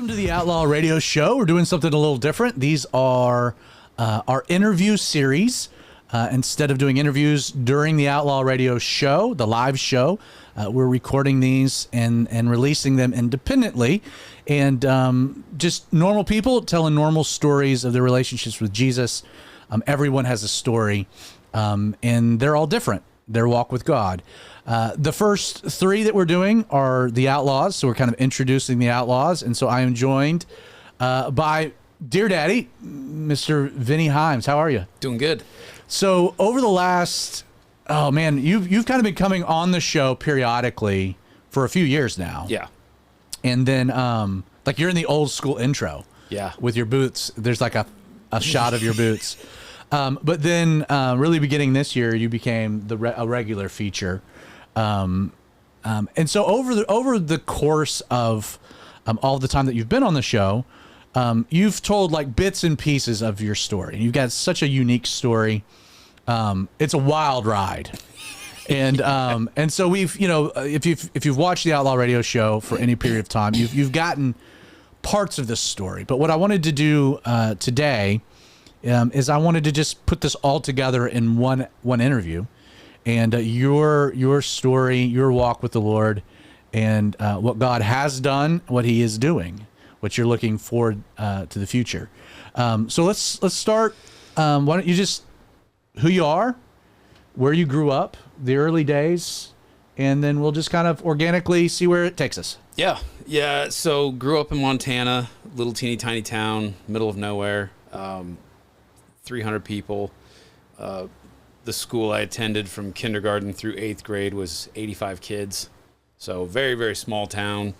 Welcome to the Outlaw Radio Show. We're doing something a little different. These are our interview series. Instead of doing interviews during the Outlaw Radio Show, the live show, we're recording these and releasing them independently. And just normal people telling normal stories of their relationships with Jesus. Everyone has a story, and they're all different. Their walk with God. The first three that we're doing are the Outlaws, so we're kind of introducing the Outlaws, and so I am joined by Dear Daddy, Mr. Vinny Himes. How are you? Doing good. So over the last, oh man, you've kind of been coming on the show periodically for a few years now. Yeah. And then like you're in the old school intro. Yeah. With your boots. There's like a shot of your boots. But then really beginning this year, you became a regular feature. And so over the course of all the time that you've been on the show, you've told like bits and pieces of your story. You've got such a unique story. It's a wild ride. And so we've, if you've watched the Outlaw Radio Show for any period of time, you've gotten parts of this story. But what I wanted to do today is I wanted to just put this all together in one interview, and your story, your walk with the Lord, and what God has done, what He is doing, what you're looking forward to the future. So let's start. Why don't you just who you are, where you grew up, the early days, and then we'll just kind of organically see where it takes us. Yeah. So grew up in Montana, little teeny tiny town, middle of nowhere. 300 people. The school I attended from kindergarten through 8th grade was 85 kids. So very, very small town.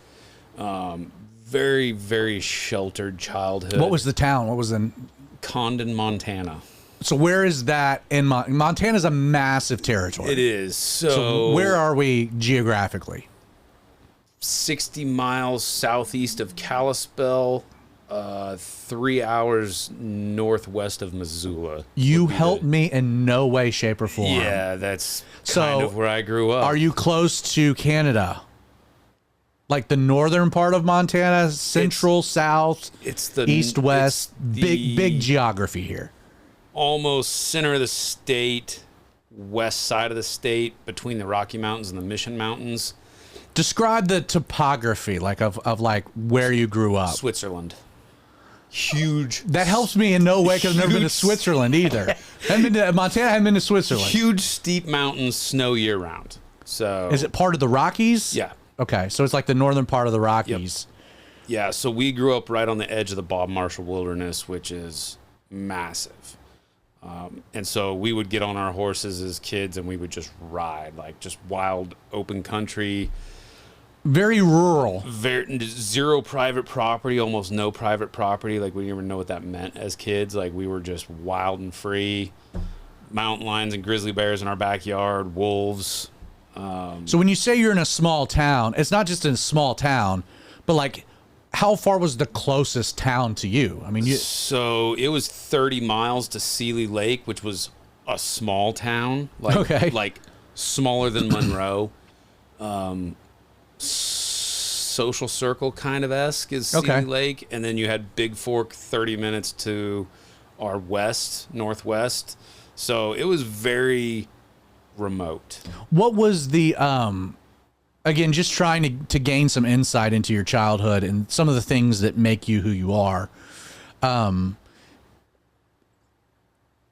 Very, very sheltered childhood. What was the town? What was in Condon, Montana. So where is that in Montana's a massive territory. It is. So where are we geographically? 60 miles southeast of Kalispell. 3 hours northwest of Missoula. You helped me in no way, shape, or form. Yeah, that's kind of where I grew up. Are you close to Canada? Like the northern part of Montana, central, south, it's the east, west, big geography here. Almost center of the state, west side of the state, between the Rocky Mountains and the Mission Mountains. Describe the topography, like of like where you grew up. Switzerland. Huge. That helps me in no way because I've never been to Switzerland either. Haven't been to Montana. Haven't been to Switzerland. Huge steep mountains, snow year round. So is it part of the Rockies? Yeah. Okay, so it's like the northern part of the Rockies. Yep. Yeah. So we grew up right on the edge of the Bob Marshall Wilderness, which is massive. And so we would get on our horses as kids and we would just ride, like just wild open country. Very rural. Zero private property, almost no private property. Like we didn't even know what that meant as kids. Like we were just wild and free. Mountain lions and grizzly bears in our backyard, wolves. So when you say you're in a small town, it's not just in a small town, but like how far was the closest town to you? I mean, so it was 30 miles to Seeley Lake, which was a small town. Like smaller than Monroe. Social Circle kind of esque is Seeley Lake, and then you had Big Fork 30 minutes to our northwest. So it was very remote. What was the again, just trying to gain some insight into your childhood and some of the things that make you who you are.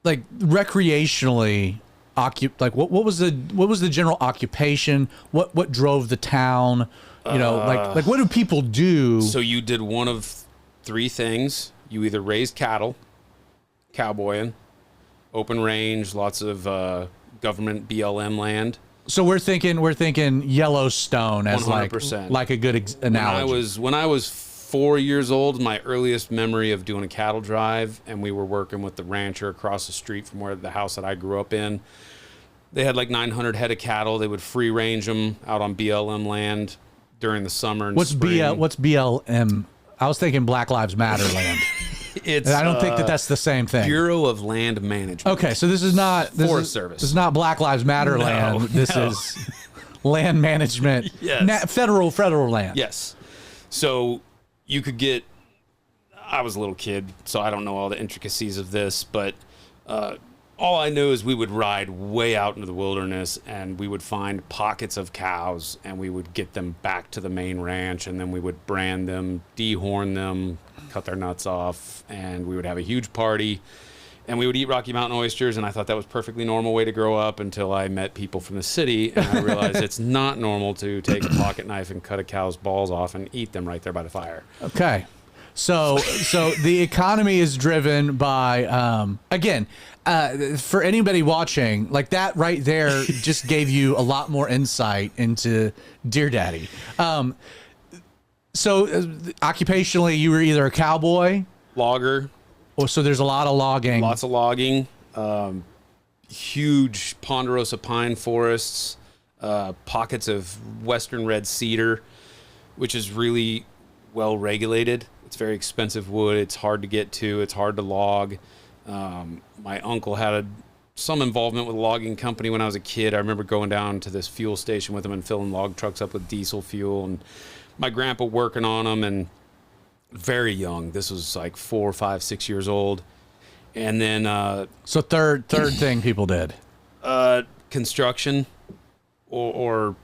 Like recreationally, what was the general occupation? What drove the town? You know, like what do people do? So you did one of three things. You either raised cattle, cowboying, open range, lots of government BLM land. So we're thinking Yellowstone as 100%. like a good analogy. When I was 4 years old, my earliest memory of doing a cattle drive, and we were working with the rancher across the street from where the house that I grew up in. They had like 900 head of cattle. They would free range them out on BLM land during the summer and spring. What's BLM? I was thinking Black Lives Matter land. I don't think that's the same thing. Bureau of Land Management. Okay, so this is not Forest Service. This is not Black Lives Matter land. This is land management. Yes. Federal land. Yes. So you could get, I was a little kid, so I don't know all the intricacies of this, but all I know is we would ride way out into the wilderness and we would find pockets of cows and we would get them back to the main ranch, and then we would brand them, dehorn them, cut their nuts off, and we would have a huge party and we would eat Rocky Mountain oysters. And I thought that was a perfectly normal way to grow up until I met people from the city and I realized it's not normal to take a pocket knife and cut a cow's balls off and eat them right there by the fire. Okay. So the economy is driven by, again, for anybody watching, like that right there just gave you a lot more insight into Dear Daddy. So occupationally, you were either a cowboy, Logger. or so there's a lot of logging. Lots of logging, huge ponderosa pine forests, pockets of western red cedar, which is really well regulated. It's very expensive wood. It's hard to get to. It's hard to log. My uncle had some involvement with a logging company when I was a kid. I remember going down to this fuel station with him and filling log trucks up with diesel fuel, and my grandpa working on them, and very young. This was like 4, 5, 6 years old. And then So third thing people did. Construction or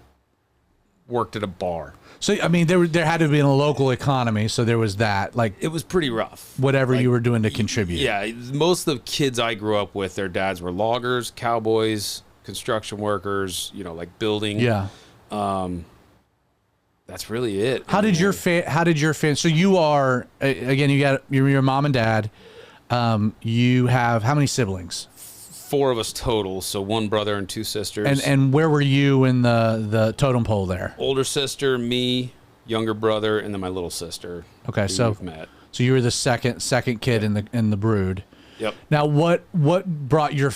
worked at a bar. So I mean, there had to be in a local economy, so there was that. Like It was pretty rough. whatever Like, you were doing to contribute. Yeah, most of the kids I grew up with, their dads were loggers, cowboys, construction workers, like building. Yeah. That's really it. How did your family? So you are again. You got your mom and dad. You have how many siblings? 4 of us total, so 1 brother and 2 sisters. And where were you in the totem pole there? Older sister, me, younger brother, and then my little sister. Okay, who so we've met. So you were the second kid in the brood. Yep. Now what brought you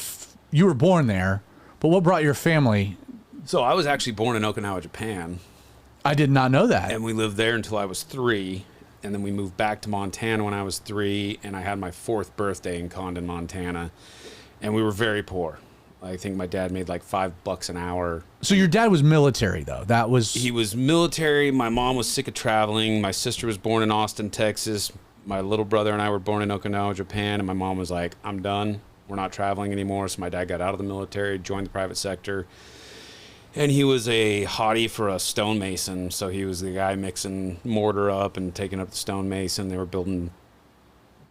were born there, but what brought your family? So I was actually born in Okinawa, Japan, I did not know that. and we lived there until I was 3, and then we moved back to Montana when I was 3, and I had my 4th birthday in Condon, Montana, and we were very poor. I think my dad made like $5 an hour. So your dad was military though. He was military. My mom was sick of traveling. My sister was born in Austin, Texas. My little brother and I were born in Okinawa, Japan, and my mom was like, I'm done. We're not traveling anymore. So my dad got out of the military, joined the private sector. And he was a hottie for a stonemason. So he was the guy mixing mortar up and taking up the stonemason. They were building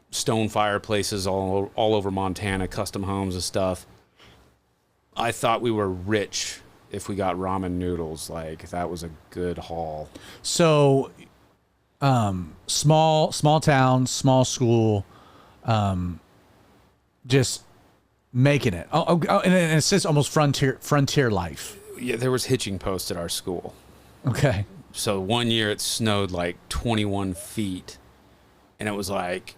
stone fireplaces all over Montana, custom homes and stuff. I thought we were rich if we got ramen noodles. Like, that was a good haul. So small town, small school, just making it. And it's just almost frontier life. Yeah, there was hitching posts at our school. Okay. So one year it snowed like 21 feet, and it was like,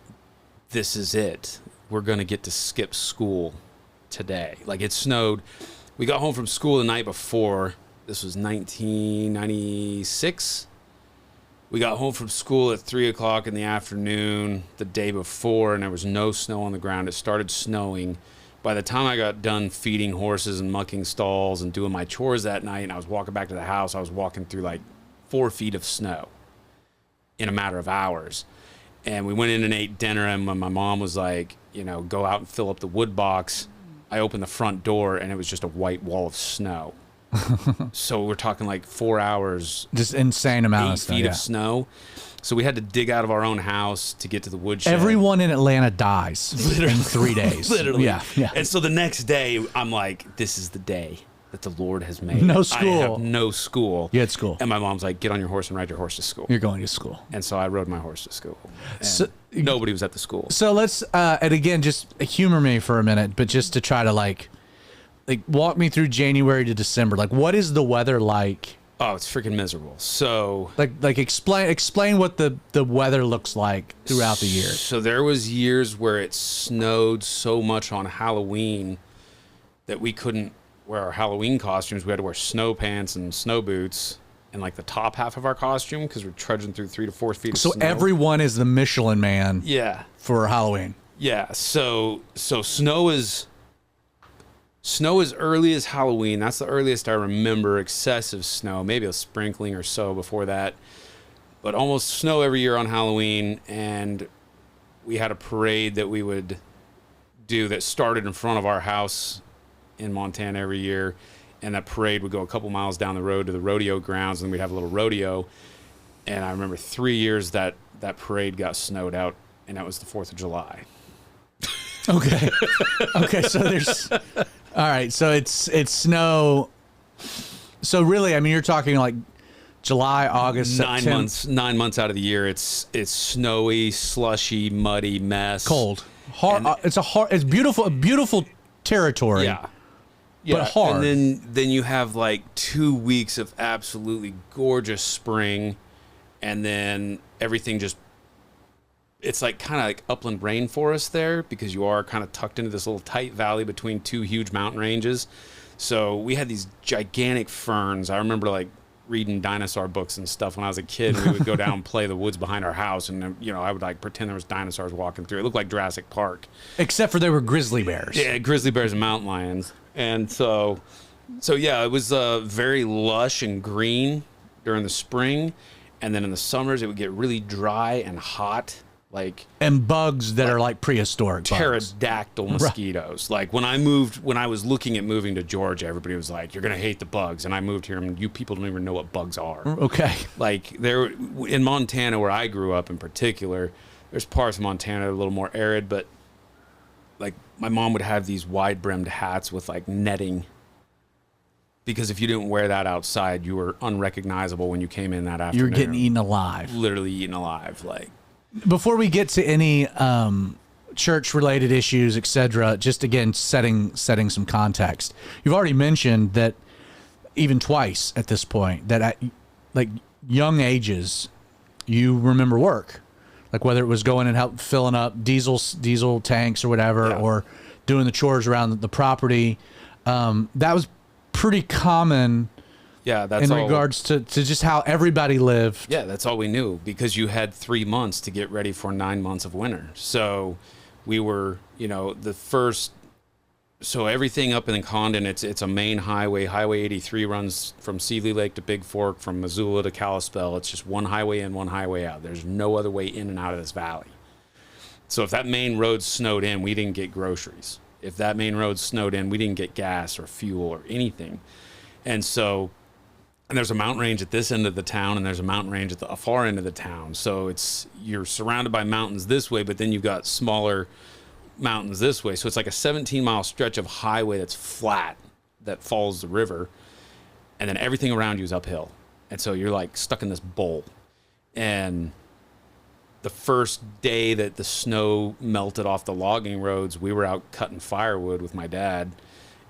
this is it. We're going to get to skip school today. Like, it snowed. We got home from school the night before. This was 1996. We got home from school at 3 o'clock in the afternoon the day before, and there was no snow on the ground. It started snowing. By the time I got done feeding horses and mucking stalls and doing my chores that night, and I was walking back to the house, I was walking through like 4 feet of snow in a matter of hours. And we went in and ate dinner, and when my mom was like, go out and fill up the wood box, I opened the front door, and it was just a white wall of snow. So we're talking like 4 hours. Just insane amount of 8 feet of snow. So we had to dig out of our own house to get to the woodshed. Everyone in Atlanta dies in 3 days. Literally. Yeah. And so the next day, I'm like, this is the day that the Lord has made. No school. I have no school. You had school. And my mom's like, get on your horse and ride your horse to school. You're going to school. And so I rode my horse to school. And So- nobody was at the school. So let's, and again, just humor me for a minute, but just to try to like walk me through January to December. Like, what is the weather like? Oh, it's freaking miserable. So Like explain what the weather looks like throughout the year. So there was years where it snowed so much on Halloween that we couldn't wear our Halloween costumes. We had to wear snow pants and snow boots and like the top half of our costume because we're trudging through 3 to 4 feet of So snow. everyone is the Michelin Man Yeah. for Halloween. Yeah. So snow is early as Halloween. That's the earliest I remember excessive snow, maybe a sprinkling or so before that. but almost snow every year on Halloween. And we had a parade that we would do that started in front of our house in Montana every year. And that parade would go a couple miles down the road to the rodeo grounds, and we'd have a little rodeo. And I remember 3 years that parade got snowed out, and that was the 4th of July. Okay. Okay, so there's all right, so it's snow. So really, I mean, you're talking like July, August, 9 September. months, 9 months out of the year, it's snowy, slushy, muddy mess. Cold. Hard. It's beautiful, a beautiful territory. Yeah. But hard. And then you have like 2 weeks of absolutely gorgeous spring, and then everything just, it's like kind of like upland rainforest there, because you are kind of tucked into this little tight valley between two huge mountain ranges. So we had these gigantic ferns. I remember like reading dinosaur books and stuff when I was a kid, and we would go down and play the woods behind our house, and I would like pretend there was dinosaurs walking through. It looked like Jurassic Park. Except for they were grizzly bears. Yeah, grizzly bears and mountain lions. And so yeah, it was very lush and green during the spring, and then in the summers it would get really dry and hot, and bugs that are like prehistoric pterodactyl mosquitoes. Like when I was looking at moving to Georgia, everybody was like, "You're gonna hate the bugs," and I moved here, and you people don't even know what bugs are. Okay. Like there in Montana, where I grew up in particular, there's parts of Montana that are a little more arid, but like my mom would have these wide-brimmed hats with like netting, because if you didn't wear that outside, you were unrecognizable when you came in that afternoon. You're getting eaten alive. Literally eaten alive. Like, before we get to any church-related issues, etc., just again setting some context. You've already mentioned that even twice at this point that at like young ages, you remember work. Like whether it was going and help filling up diesel tanks or whatever, or doing the chores around the property. That was pretty common. Yeah, that's in regards to just how everybody lived. Yeah, that's all we knew, because you had 3 months to get ready for 9 months of winter. So we were, the first. So everything up in the Condon, it's a main highway. Highway 83 runs from Seeley Lake to Big Fork, from Missoula to Kalispell. It's just one highway in, one highway out. There's no other way in and out of this valley. So if that main road snowed in, we didn't get groceries. If that main road snowed in, we didn't get gas or fuel or anything. And there's a mountain range at this end of the town, and there's a mountain range at the far end of the town. So you're surrounded by mountains this way, but then you've got smaller mountains this way. So it's like a 17-mile stretch of highway that's flat, that follows the river, and then everything around you is uphill. And so you're like stuck in this bowl. And the first day that the snow melted off the logging roads, we were out cutting firewood with my dad,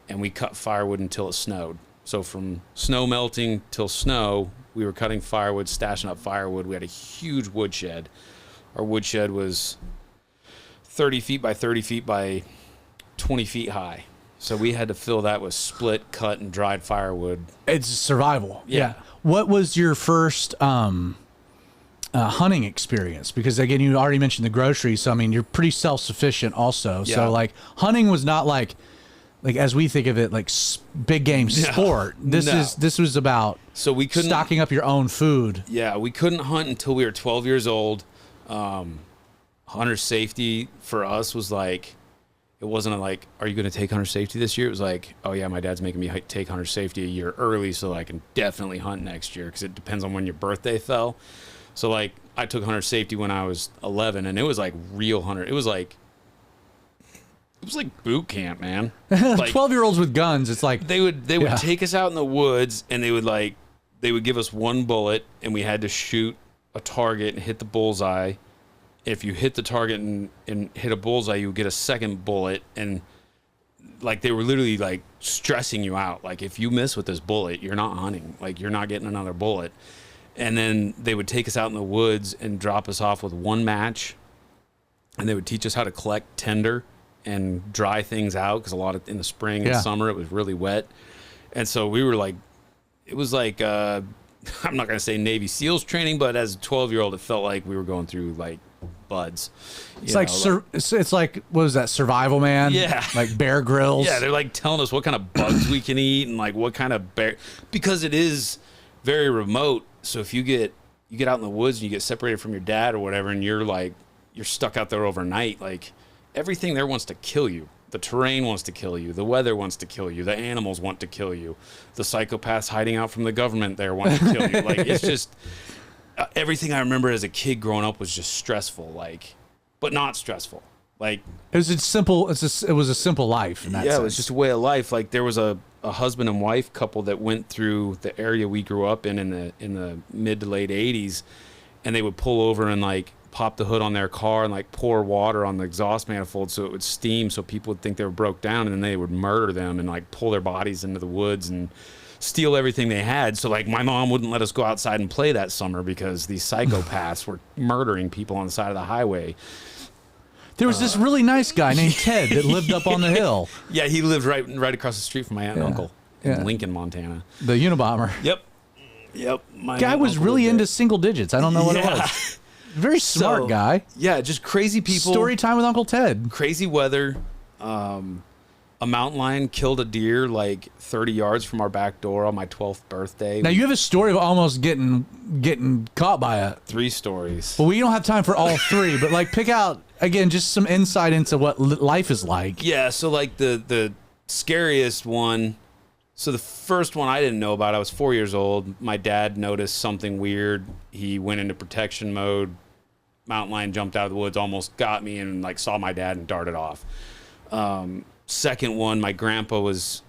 and we cut firewood until it snowed. So from snow melting till snow, we were cutting firewood, stashing up firewood. We had a huge woodshed. Our woodshed was 30 feet by 30 feet by 20 feet high. So we had to fill that with split, cut, and dried firewood. It's survival. Yeah. What was your first hunting experience? Because again, you already mentioned the groceries. So I mean, you're pretty self-sufficient also. Yeah. So like hunting was not like as we think of it, like big game sport. This was about so we couldn't stocking up your own food. Yeah, we couldn't hunt until we were 12 years old. Hunter safety for us was like, it wasn't like, are you going to take hunter safety this year? It was like, oh yeah, my dad's making me take hunter safety a year early so I can definitely hunt next year, because it depends on when your birthday fell. So like I took hunter safety when I was 11, and it was like real hunter. It was like boot camp, man. Like 12-year-olds with guns. It's like they would take us out in the woods, and they would give us one bullet, and we had to shoot a target and hit the bullseye. If you hit the target and hit a bullseye, you would get a second bullet. And like they were literally like stressing you out. Like if you miss with this bullet, you're not hunting. Like you're not getting another bullet. And then they would take us out in the woods and drop us off with one match. And they would teach us how to collect tinder and dry things out, because a lot of in the spring and summer it was really wet. And so we were like, it was like I'm not gonna say Navy SEALs training, but as a 12-year-old, it felt like we were going through like buds. It's like what was that, Survival Man? Yeah, like Bear Grylls. Yeah, they're like telling us what kind of bugs we can eat and like what kind of bear, because it is very remote. So if you get you get out in the woods and you get separated from your dad or whatever, and you're stuck out there overnight. Like, everything there wants to kill you. The terrain wants to kill you. The weather wants to kill you. The animals want to kill you. The psychopaths hiding out from the government there want to kill you. Like, it's just everything I remember as a kid growing up was just stressful, like, but not stressful. Like, it was a simple life in that sense. It was just a way of life. Like, there was a husband and wife couple that went through the area we grew up in the mid to late 80s, and they would pull over and like pop the hood on their car and like pour water on the exhaust manifold so it would steam, so people would think they were broke down, and then they would murder them and like pull their bodies into the woods and steal everything they had. So like, my mom wouldn't let us go outside and play that summer because these psychopaths were murdering people on the side of the highway. There was this really nice guy named Ted that lived up on the hill. Yeah, he lived right across the street from my aunt and uncle in Lincoln, Montana. The Unabomber. Yep. My guy was really into single digits. I don't know what it was. Very smart guy. Yeah, just crazy people. Story time with Uncle Ted. Crazy weather. A mountain lion killed a deer like 30 yards from our back door on my 12th birthday. Now, you have a story of almost getting caught by a... 3 stories. Well, we don't have time for all 3, but like, pick out, again, just some insight into what life is like. Yeah, so like the scariest one, so the first one I didn't know about, I was 4 years old. My dad noticed something weird. He went into protection mode. Mountain lion jumped out of the woods, almost got me, and like saw my dad and darted off. Second one, my grandpa was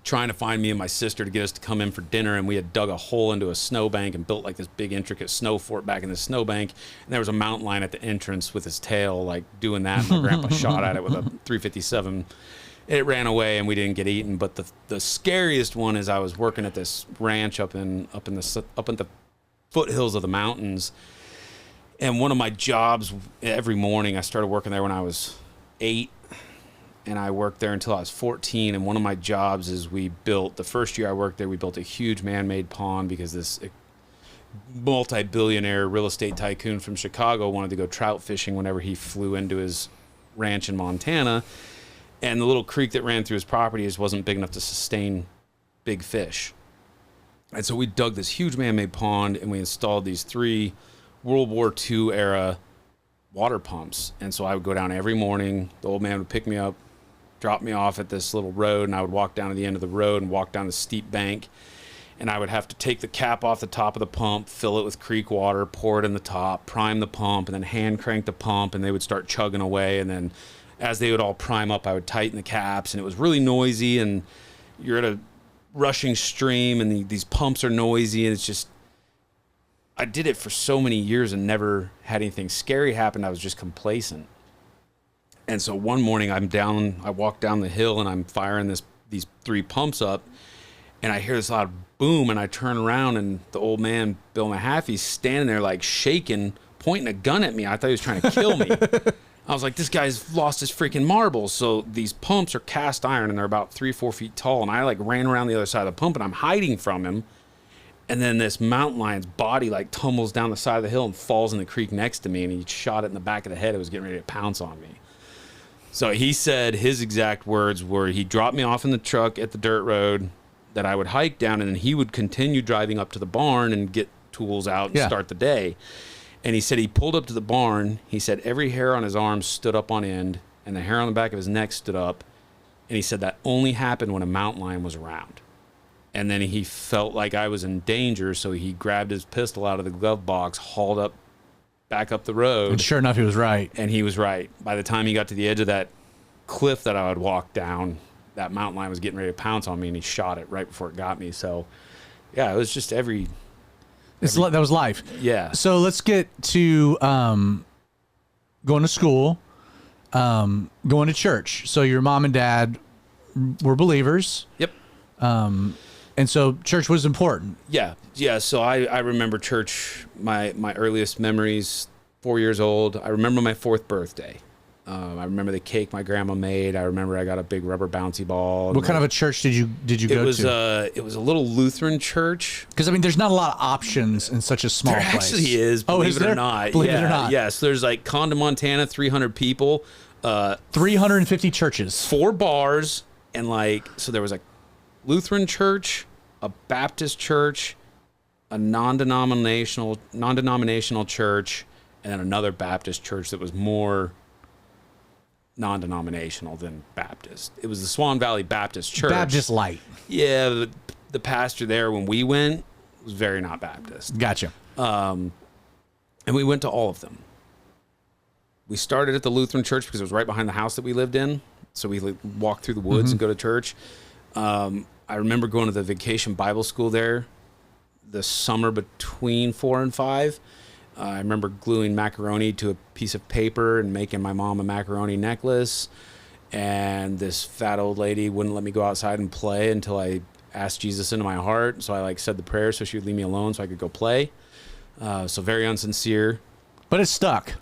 trying to find me and my sister to get us to come in for dinner, and we had dug a hole into a snowbank and built like this big intricate snow fort back in the snowbank, and there was a mountain lion at the entrance with his tail like doing that. My grandpa shot at it with a .357. It ran away and we didn't get eaten. But the scariest one is I was working at this ranch up in the foothills of the mountains, and one of my jobs every morning, I started working there when I was 8. And I worked there until I was 14. And one of my jobs is the first year I worked there, we built a huge man-made pond because this multi-billionaire real estate tycoon from Chicago wanted to go trout fishing whenever he flew into his ranch in Montana. And the little creek that ran through his property just wasn't big enough to sustain big fish. And so we dug this huge man-made pond, and we installed these 3 World War II era water pumps. And so I would go down every morning. The old man would pick me up, drop me off at this little road, and I would walk down to the end of the road and walk down the steep bank, and I would have to take the cap off the top of the pump, fill it with creek water, pour it in the top, prime the pump, and then hand crank the pump, and they would start chugging away. And then as they would all prime up, I would tighten the caps, and it was really noisy, and you're at a rushing stream, and these pumps are noisy, and it's just, I did it for so many years and never had anything scary happen. I was just complacent. And so one morning I walk down the hill and I'm firing these 3 pumps up, and I hear this loud boom, and I turn around, and the old man, Bill Mahaffey's standing there like shaking, pointing a gun at me. I thought he was trying to kill me. I was like, this guy's lost his freaking marbles. So these pumps are cast iron, and they're about 3-4 feet tall, and I like ran around the other side of the pump, and I'm hiding from him. And then this mountain lion's body like tumbles down the side of the hill and falls in the creek next to me, and he shot it in the back of the head. It was getting ready to pounce on me. So he said his exact words were, he dropped me off in the truck at the dirt road that I would hike down, and then he would continue driving up to the barn and get tools out and start the day. And he said he pulled up to the barn. He said every hair on his arm stood up on end, and the hair on the back of his neck stood up. And he said that only happened when a mountain lion was around. And then he felt like I was in danger, so he grabbed his pistol out of the glove box, hauled up back up the road. And sure enough, he was right. And he was right. By the time he got to the edge of that cliff that I would walk down, that mountain lion was getting ready to pounce on me, and he shot it right before it got me. So, yeah, it was just that was life. Yeah. So let's get to going to school, going to church. So your mom and dad were believers. Yep. And so church was important. Yeah. So I remember church, my earliest memories, 4 years old. I remember my 4th birthday. I remember the cake my grandma made. I remember I got a big rubber bouncy ball. What kind of a church did you go to? It was a little Lutheran church. Because, I mean, there's not a lot of options in such a small place. There actually is, believe it or not. Believe it or not. Yes, there's like Condon, Montana, 300 people. 350 churches. 4 bars, and so there was a Lutheran church, a Baptist church, a non-denominational church, and then another Baptist church that was more non-denominational than Baptist. It was the Swan Valley Baptist Church. Baptist light. Yeah, the pastor there when we went was very not Baptist. Gotcha. And we went to all of them. We started at the Lutheran church because it was right behind the house that we lived in. So we walked through the woods and go to church. I remember going to the vacation Bible school there the summer between 4 and 5. I remember gluing macaroni to a piece of paper and making my mom a macaroni necklace. And this fat old lady wouldn't let me go outside and play until I asked Jesus into my heart. So I said the prayer so she would leave me alone so I could go play. So very unsincere. But it stuck.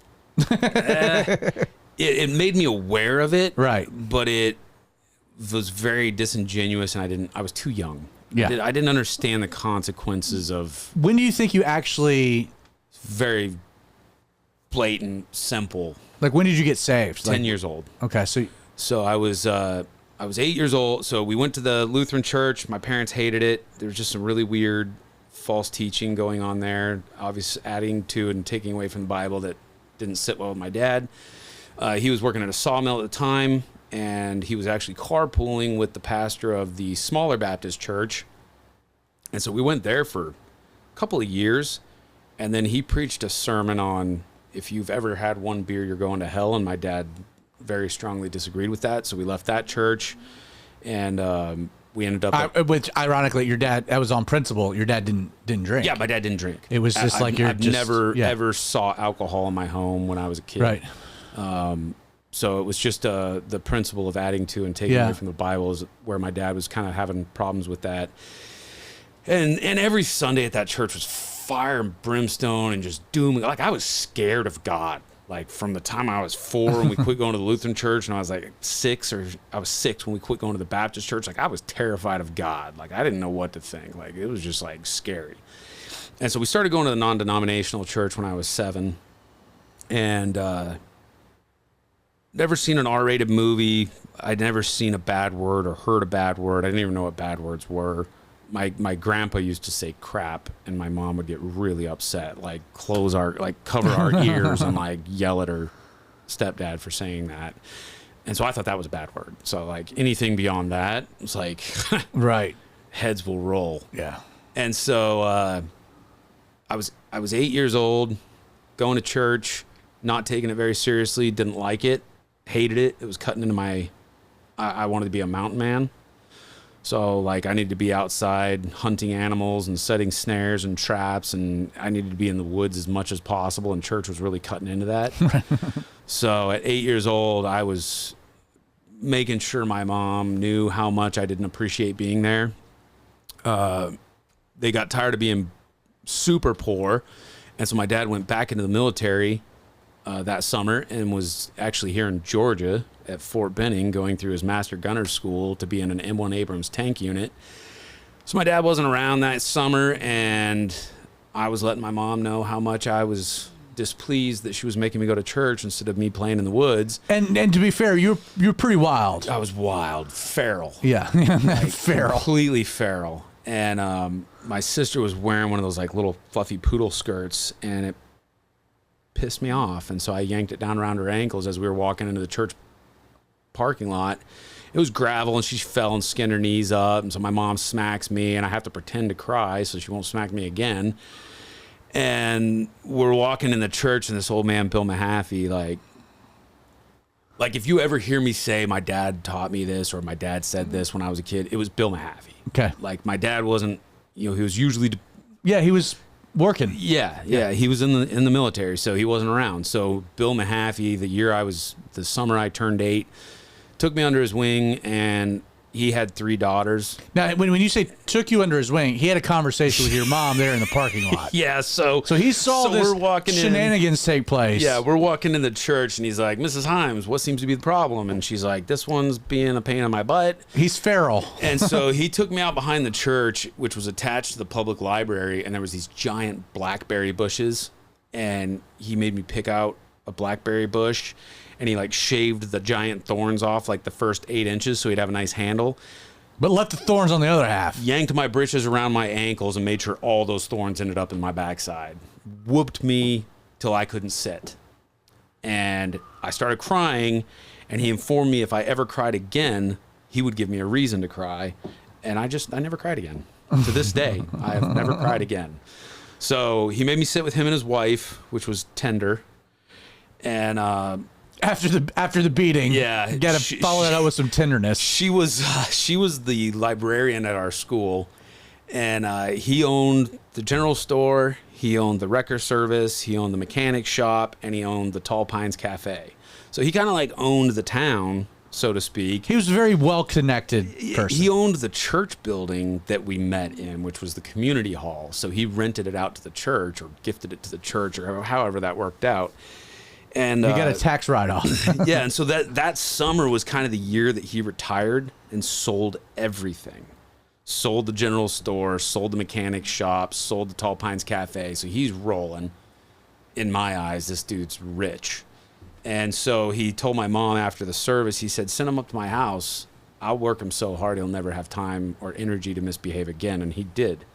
It made me aware of it. Right. But it was very disingenuous, and I was too young. Yeah. I didn't understand the consequences of When do you think you actually, very blatant, simple. like, when did you get saved? 10 years old. Okay, So I was 8 years old. So we went to the Lutheran church. My parents hated it. There was just some really weird false teaching going on there, obviously adding to and taking away from the Bible that didn't sit well with my dad. He was working at a sawmill at the time, and he was actually carpooling with the pastor of the smaller Baptist church. And so we went there for a couple of years, and then he preached a sermon on, if you've ever had one beer, you're going to hell. And my dad very strongly disagreed with that. So we left that church, and we ended up... which, ironically, your dad, that was on principle. Your dad didn't drink. Yeah, my dad didn't drink. It was just I've never ever saw alcohol in my home when I was a kid. Right. So it was just the principle of adding to and taking away from the Bible is where my dad was kind of having problems with that. And every Sunday at that church was fire and brimstone and just doom. Like, I was scared of God. Like, from the time I was 4 and we quit going to the Lutheran church, and I was like 6, or I was 6 when we quit going to the Baptist church. Like, I was terrified of God. Like, I didn't know what to think. Like, it was just like scary. And so we started going to the non-denominational church when I was 7, and never seen an R-rated movie. I'd never seen a bad word or heard a bad word. I didn't even know what bad words were. My grandpa used to say crap, and my mom would get really upset, like cover our ears and like yell at her stepdad for saying that. And so I thought that was a bad word. So like anything beyond that, it's like Right. heads will roll. Yeah. And so I was 8 years old, going to church, not taking it very seriously, didn't like it, hated it. It was cutting into I wanted to be a mountain man. So like I needed to be outside hunting animals and setting snares and traps, and I needed to be in the woods as much as possible, and church was really cutting into that. So at 8 years old, I was making sure my mom knew how much I didn't appreciate being there. They got tired of being super poor, and so my dad went back into the military that summer and was actually here in Georgia at Fort Benning going through his master gunner school to be in an M1 Abrams tank unit. So my dad wasn't around that summer, and I was letting my mom know how much I was displeased that she was making me go to church instead of me playing in the woods. And to be fair, you're pretty wild. I was wild, feral. Yeah. Like, feral. Completely feral. And my sister was wearing one of those like little fluffy poodle skirts, and it pissed me off. And so I yanked it down around her ankles as we were walking into the church parking lot. It was gravel, and she fell and skinned her knees up. And so my mom smacks me, and I have to pretend to cry so she won't smack me again. And we're walking in the church, and this old man, Bill Mahaffey, like if you ever hear me say my dad taught me this or my dad said this when I was a kid, it was Bill Mahaffey. Okay. Like my dad wasn't, he was usually He was working. Yeah. He was in the military, so he wasn't around. So Bill Mahaffey, the summer I turned 8, took me under his wing, and he had 3 daughters. Now, when you say took you under his wing, he had a conversation with your mom there in the parking lot. Yeah, so he saw this we're walking shenanigans take place. Yeah, we're walking in the church, and he's like, Mrs. Himes, what seems to be the problem? And she's like, this one's being a pain in my butt. He's feral. And so he took me out behind the church, which was attached to the public library, and there was these giant blackberry bushes, and he made me pick out a blackberry bush, and he like shaved the giant thorns off like the first 8 inches so he'd have a nice handle. But left the thorns on the other half. Yanked my britches around my ankles and made sure all those thorns ended up in my backside. Whooped me till I couldn't sit. And I started crying, and he informed me if I ever cried again, he would give me a reason to cry. And I never cried again. To this day, I have never cried again. So he made me sit with him and his wife, which was tender. And after the beating, yeah, you got to follow that up with some tenderness. She was the librarian at our school, and he owned the general store, he owned the wrecker service, he owned the mechanic shop, and he owned the Tall Pines Cafe. So he kind of like owned the town, so to speak. He was a very well-connected person. He owned the church building that we met in, which was the community hall. So he rented it out to the church or gifted it to the church or however that worked out. And he got a tax write-off. Yeah, and so that summer was kind of the year that he retired and sold everything. Sold the general store, sold the mechanic shop, sold the Tall Pines Cafe. So he's rolling. In my eyes, this dude's rich. And so he told my mom after the service, he said, send him up to my house. I'll work him so hard he'll never have time or energy to misbehave again. And he did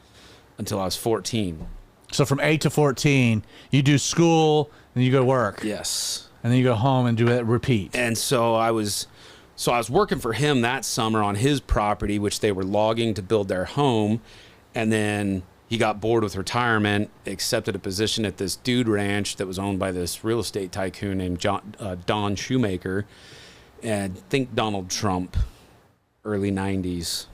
until I was 14. So from 8 to 14, you do school, and you go to work. Yes. And then you go home and do it, repeat. And so I was working for him that summer on his property, which they were logging to build their home. And then he got bored with retirement, accepted a position at this dude ranch that was owned by this real estate tycoon named Don Shoemaker. And think Donald Trump, early 90s.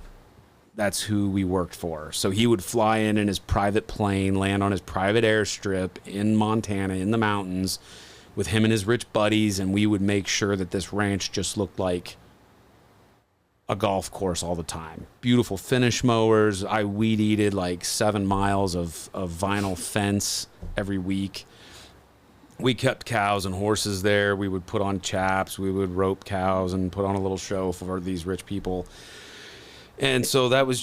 That's who we worked for. So he would fly in his private plane, land on his private airstrip in Montana, in the mountains, with him and his rich buddies, and we would make sure that this ranch just looked like a golf course all the time. Beautiful finish mowers. I weed-eated like 7 miles of vinyl fence every week. We kept cows and horses there. We would put on chaps. We would rope cows and put on a little show for these rich people. And so that was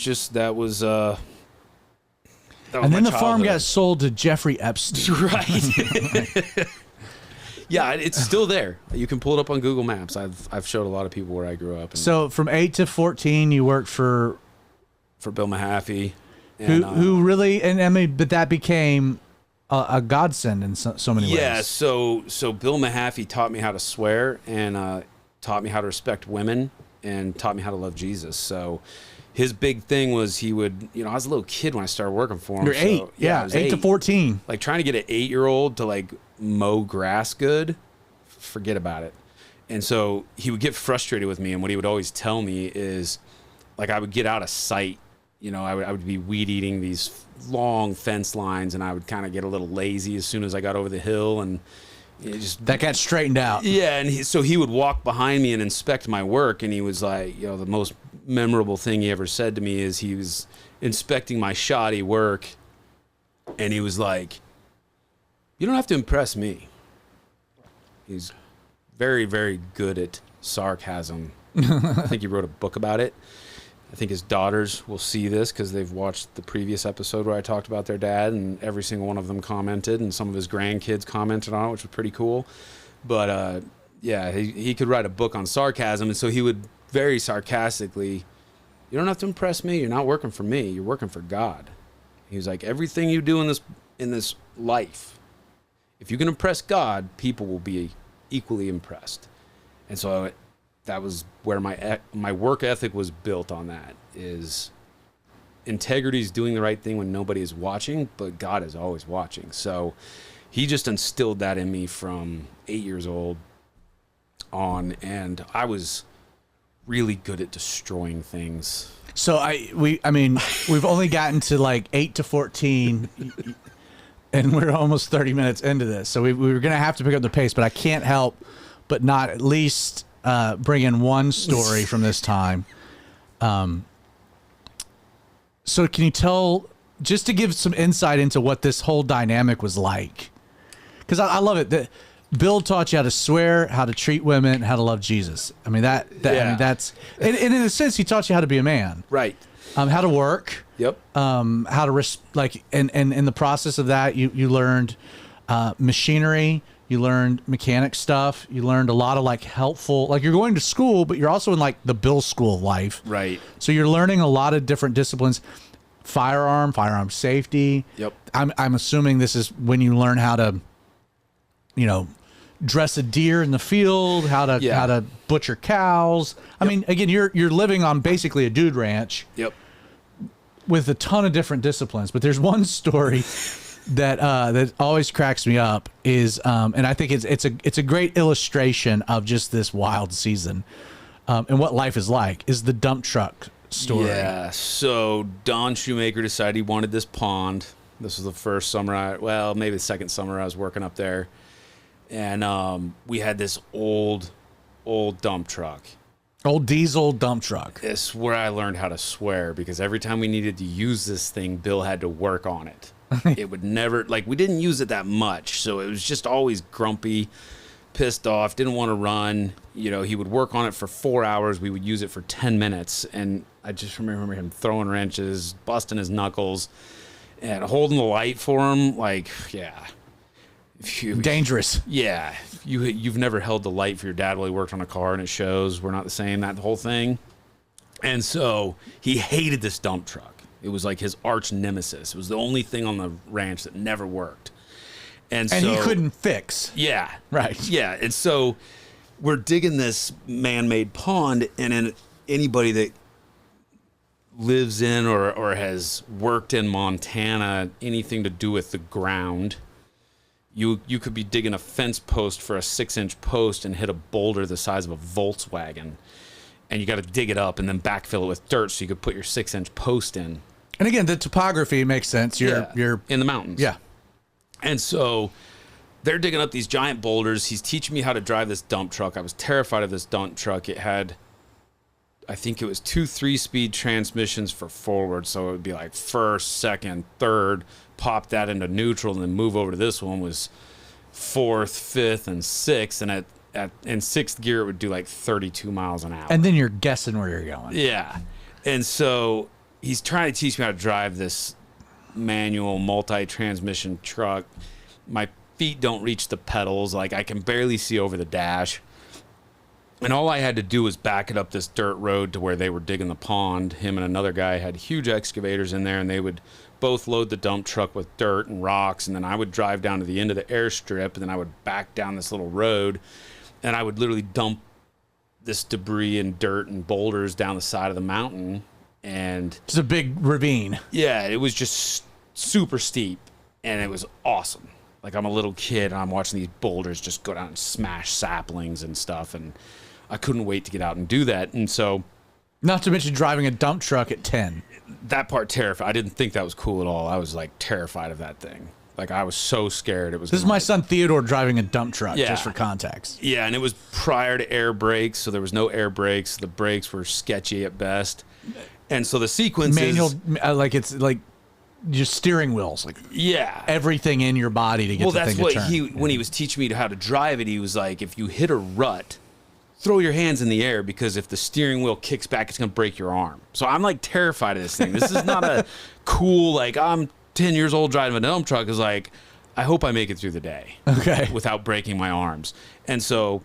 and then the farm got sold to Jeffrey Epstein. Right. Yeah, it's still there. You can pull it up on Google Maps. I've showed a lot of people where I grew up. So from 8 to 14, you worked for Bill Mahaffey. And, who really, and I mean, but that became a godsend in so many ways. Yeah, so Bill Mahaffey taught me how to swear and taught me how to respect women and taught me how to love Jesus. So his big thing was he would, I was a little kid when I started working for him. You're 8. So, yeah, 8 to 14. Like trying to get an 8-year-old to like mow grass good, forget about it. And so he would get frustrated with me, and what he would always tell me is, like, I would get out of sight. I would be weed eating these long fence lines, and I would kind of get a little lazy as soon as I got over the hill, and that got straightened out. Yeah, and so he would walk behind me and inspect my work, and he was like, the most memorable thing he ever said to me is he was inspecting my shoddy work, and he was like, you don't have to impress me. He's very, very good at sarcasm. I think he wrote a book about it. I think his daughters will see this because they've watched the previous episode where I talked about their dad, and every single one of them commented, and some of his grandkids commented on it, which was pretty cool. But yeah, he could write a book on sarcasm, and so he would very sarcastically, you don't have to impress me. You're not working for me. You're working for God. He was like, everything you do in this life, if you can impress God, people will be equally impressed. And so that was where my work ethic was built on. That is, integrity is doing the right thing when nobody is watching, but God is always watching. So he just instilled that in me from 8 years old on, and I was really good at destroying things. So we've only gotten to like 8 to 14, and we're almost 30 minutes into this. So we were going to have to pick up the pace, but I can't help but not at least bring in one story from this time. So can you tell, just to give some insight into what this whole dynamic was like? Because I love it. Bill taught you how to swear, how to treat women, how to love Jesus. I mean, yeah. I mean, that's, and in a sense, he taught you how to be a man. Right. How to work. Yep. How to and in the process of that, you learned machinery. You learned mechanic stuff. You learned a lot of like helpful, like you're going to school, but you're also in like the Bill school of life. Right. So you're learning a lot of different disciplines. Firearm safety. Yep. I'm assuming this is when you learn how to, dress a deer in the field, how to butcher cows. I mean, again, you're living on basically a dude ranch. Yep. With a ton of different disciplines, but there's one story that always cracks me up is, and I think it's a great illustration of just this wild season, and what life is like, is the dump truck story. Yeah. So Don Shoemaker decided he wanted this pond. This was the first summer maybe the second summer I was working up there, and we had this old dump truck. Old diesel dump truck. It's where I learned how to swear, because every time we needed to use this thing, Bill had to work on it. It would never, we didn't use it that much, so it was just always grumpy, pissed off, didn't want to run. He would work on it for 4 hours. We would use it for 10 minutes, and I just remember him throwing wrenches, busting his knuckles, and holding the light for him. Dangerous. Yeah. You've never held the light for your dad while he worked on a car, and it shows. We're not the same, that whole thing. And so he hated this dump truck. It was like his arch nemesis. It was the only thing on the ranch that never worked. And he couldn't fix. Yeah. Right. Yeah. And so we're digging this man-made pond, and then anybody that lives in or has worked in Montana, anything to do with the ground, you could be digging a fence post for a 6-inch post and hit a boulder the size of a Volkswagen, and you got to dig it up and then backfill it with dirt so you could put your 6-inch post in. And again, the topography makes sense. You're in the mountains. Yeah. And so they're digging up these giant boulders. He's teaching me how to drive this dump truck. I was terrified of this dump truck. It had, I think it was 2 3-speed transmissions for forward. So it would be like first, second, third, pop that into neutral, and then move over to this one was fourth, fifth, and sixth. And in sixth gear, it would do like 32 miles an hour. And then you're guessing where you're going. Yeah. And so he's trying to teach me how to drive this manual multi-transmission truck. My feet don't reach the pedals. I can barely see over the dash. And all I had to do was back it up this dirt road to where they were digging the pond. Him and another guy had huge excavators in there, and they would both load the dump truck with dirt and rocks, and then I would drive down to the end of the airstrip, and then I would back down this little road, and I would literally dump this debris and dirt and boulders down the side of the mountain. And it's a big ravine. Yeah, it was just super steep, and it was awesome. I'm a little kid, and I'm watching these boulders just go down and smash saplings and stuff, and I couldn't wait to get out and do that. And so, not to mention driving a dump truck at 10. That part terrified. I didn't think that was cool at all. I was terrified of that thing. I was so scared. This is my son Theodore driving a dump truck, just for context. Yeah, and it was prior to air brakes, so there was no air brakes. The brakes were sketchy at best. And so the sequence is it's like just steering wheels, everything in your body to get the thing to turn. Well, that's what when he was teaching me how to drive it, he was like, if you hit a rut, throw your hands in the air, because if the steering wheel kicks back, it's going to break your arm. So I'm terrified of this thing. This is not a cool, I'm 10 years old driving a dump truck. Is I hope I make it through the day without breaking my arms. And so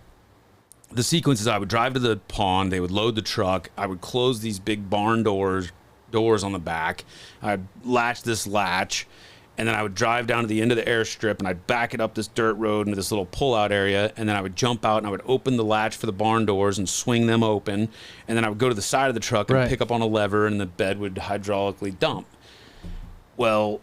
the sequence is I would drive to the pond, they would load the truck, I would close these big barn doors on the back, I'd latch this latch, and then I would drive down to the end of the airstrip, and I'd back it up this dirt road into this little pull-out area, and then I would jump out, and I would open the latch for the barn doors and swing them open, and then I would go to the side of the truck and pick up on a lever, and the bed would hydraulically dump. Well,